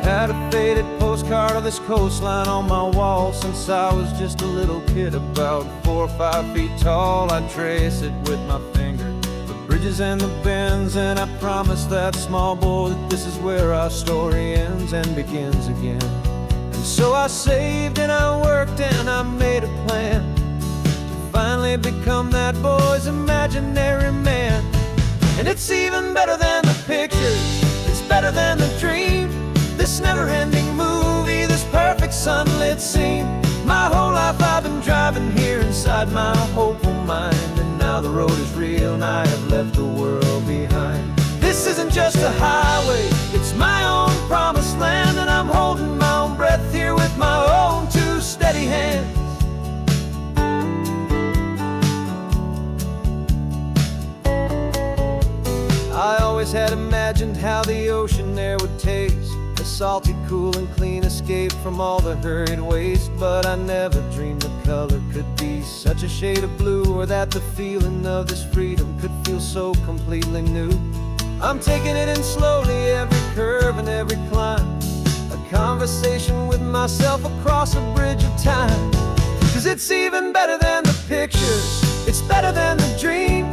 Had a faded postcard of this coastline on my wall since I was just a little kid, about 4 or 5 feet tall. I trace it with my finger, the bridges and the bends, and I promise that small boy that this is where our story ends and begins again. And so I saved and I worked and I made a plan to finally become that boy's imaginary man. And it's even better than the pictures, it's better than the dream. This never-ending movie, this perfect sunlit scene. My whole life I've been driving here inside my hopeful mind, and now the road is real and I have left the world behind. This isn't just a highway, it's my own promised land, and I'm holding my own breath here with my own 2 steady hands. I always had imagined how the ocean there would taste, a salty, cool and clean escape from all the hurried waste. But I never dreamed the color could be such a shade of blue, or that the feeling of this freedom could feel so completely new. I'm taking it in slowly, every curve and every climb, a conversation with myself across a bridge of time. 'Cause it's even better than the pictures, it's better than the dream.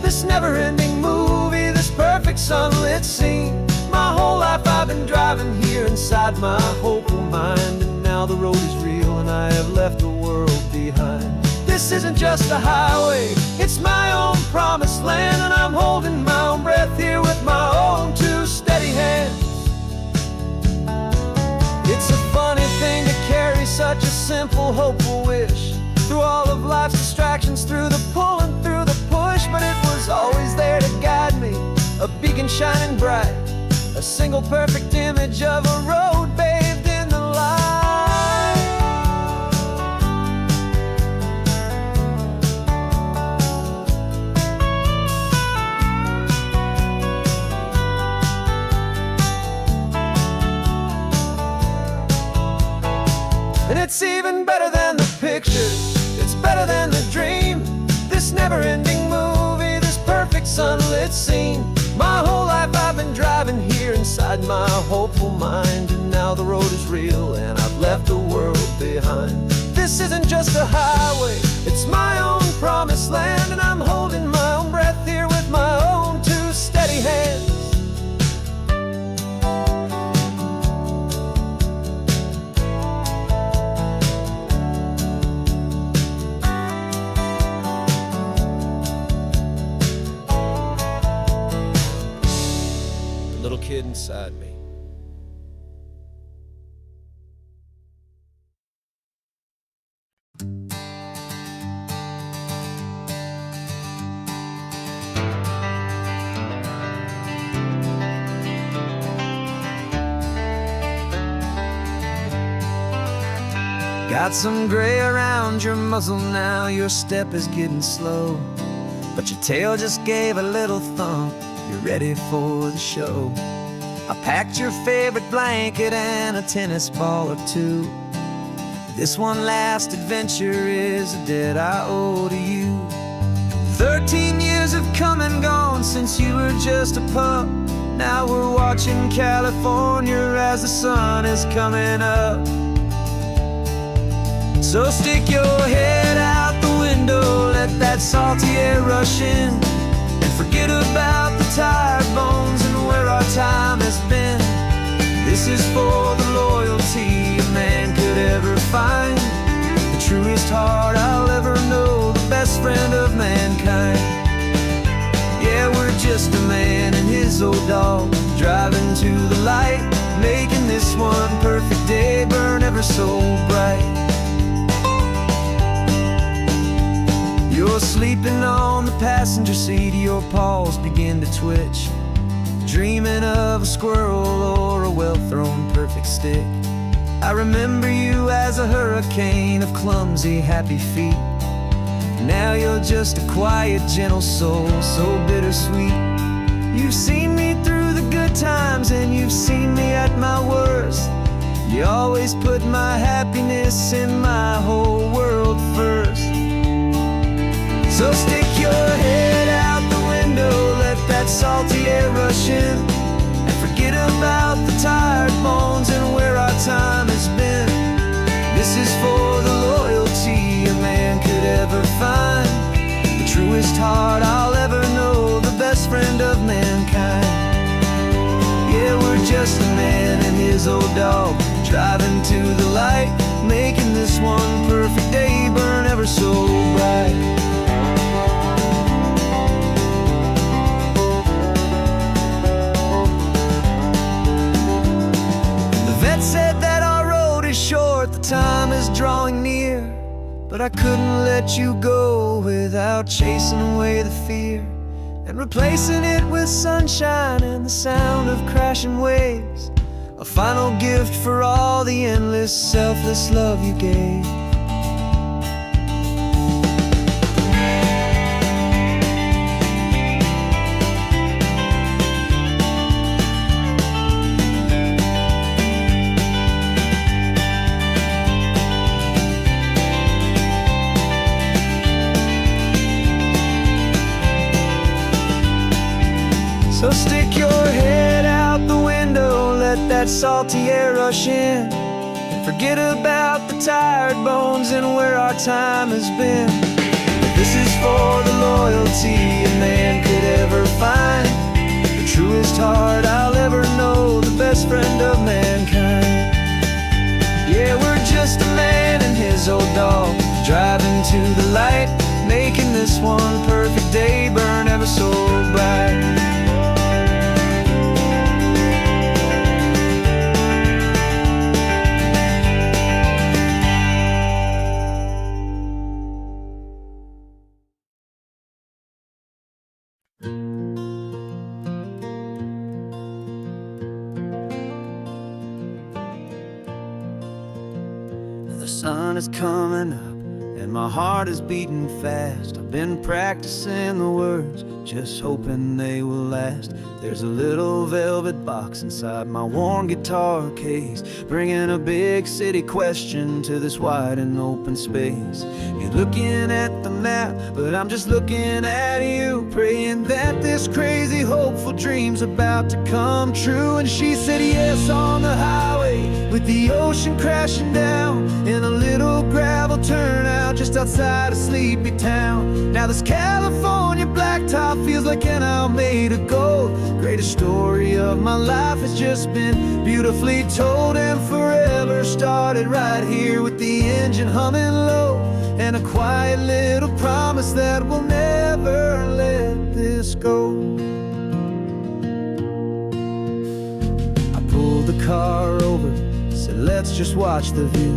This never-ending movie, this perfect sunlit scene. My whole life I've been driving here inside my hopeful mind, and now the road is real and I have left the world behind. This isn't just a highway, it's my own promised land, and I'm holding my own breath here with my own 2 steady hands. It's a funny thing to carry such a simple, hopeful wish through all of life's distractions, through the pull and through the push. But it was always there to guide me, a beacon shining bright, a single perfect image of a road bathed in the light. And it's even better than the pictures, it's better than the dream. This never-ending movie, this perfect sunlit scene. My whole life I've been driving here inside my hopeful mind, and now the road is real and I've left the world behind. This isn't just a highway, it's my own promised land, and I'm holding my own breath here with my own 2 steady hands. little kid inside me. Got some gray around your muzzle now, your step is getting slow, but your tail just gave a little thump, you're ready for the show. I packed your favorite blanket and a tennis ball or two. This one last adventure is a debt I owe to you. 13 years have come and gone since you were just a pup. Now we're watching California as the sun is coming up. So stick your head out the window, let that salty air rush in, and forget about the tired bones and where our time has been. This is for the loyalty a man could ever find, the truest heart I'll ever know, the best friend of mankind. Yeah, we're just a man and his old dog, driving to the light, making this one perfect day burn ever so bright. You're sleeping on the passenger seat, your paws begin to twitch, dreaming of a squirrel or a well-thrown perfect stick. I remember you as a hurricane of clumsy, happy feet. Now you're just a quiet, gentle soul, so bittersweet. You've seen me through the good times and you've seen me at my worst. You always put my happiness in my whole world first. So stick your head out the window, let that salty air rush in, and forget about the tired bones and where our time has been. This is for the loyalty a man could ever find, the truest heart I'll ever know, the best friend of mankind. Yeah, we're just a man and his old dog, driving to the light, making this one perfect day burn ever so bright. Said that our road is short, the time is drawing near, but I couldn't let you go without chasing away the fear and replacing it with sunshine and the sound of crashing waves, a final gift for all the endless, selfless love you gave. So stick your head out the window, let that salty air rush in, and forget about the tired bones and where our time has been. This is for the loyalty a man could ever find, the truest heart I'll ever know, the best friend of mankind. Yeah, we're just a man and his old dog, driving to the light, making this one perfect day burn ever so bright. The sun is coming up and my heart is beating fast. I've been practicing the words, just hoping they will last. There's a little velvet box inside my worn guitar case, bringing a big city question to this wide and open space. You're looking at the map, but I'm just looking at you, praying that this crazy hopeful dream's about to come true. And she said yes on the highway, with the ocean crashing down, in a little gravel turnout just outside of sleepy town. Now this California blacktop feels like an owl made of gold. Greatest story of my life has just been beautifully told, and forever started right here with the engine humming low, and a quiet little promise that we'll never let this go. car over, said let's just watch the view.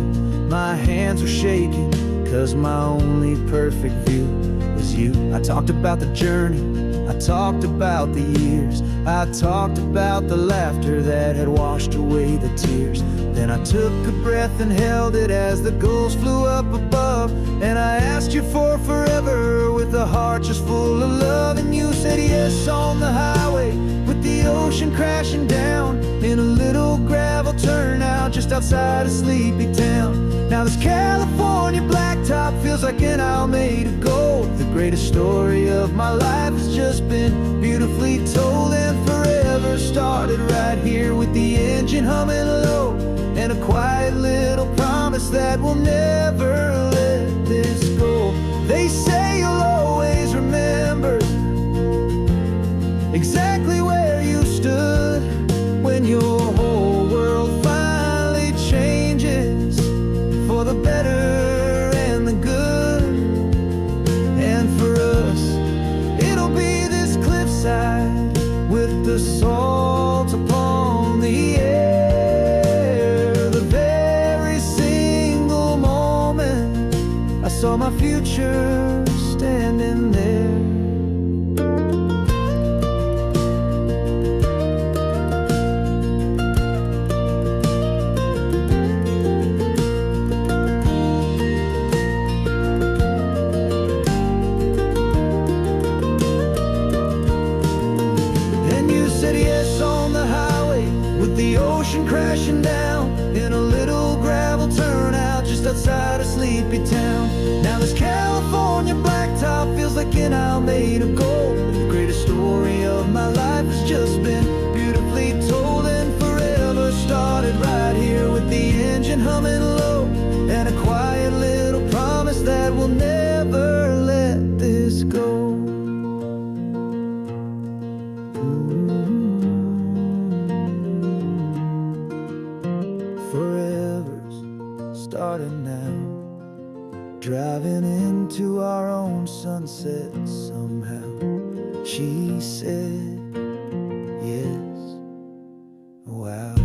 My hands were shaking, cause my only perfect view was you. I talked about the journey, I talked about the years, I talked about the laughter that had washed away the tears. Then I took a breath and held it as the gulls flew up above. And I asked you for forever with a heart just full of love. And you said yes on the highway with the ocean crashing down in a little gravel turnout just outside of Sleepy Town. Now this California blacktop feels like an Alameda Gold. The greatest story of my life has just been beautifully told. And forever started right here with the engine humming low, and a quiet little promise that we'll never let this go. They say you'll always remember exactly where you stood when your whole world finally changes for the better and the good. And for us, it'll be this cliffside with the salt upon the air. The very single moment I saw my future standing there. The ocean crashing down in a little gravel turnout just outside of Sleepy Town. Now this California blacktop feels like an Alameda Gold. The greatest story of my life has just been beautifully told. And forever started right here with the engine humming low, and a quiet little promise that we'll never let this go. Forever's starting now, driving into our own sunset somehow. She said yes, wow.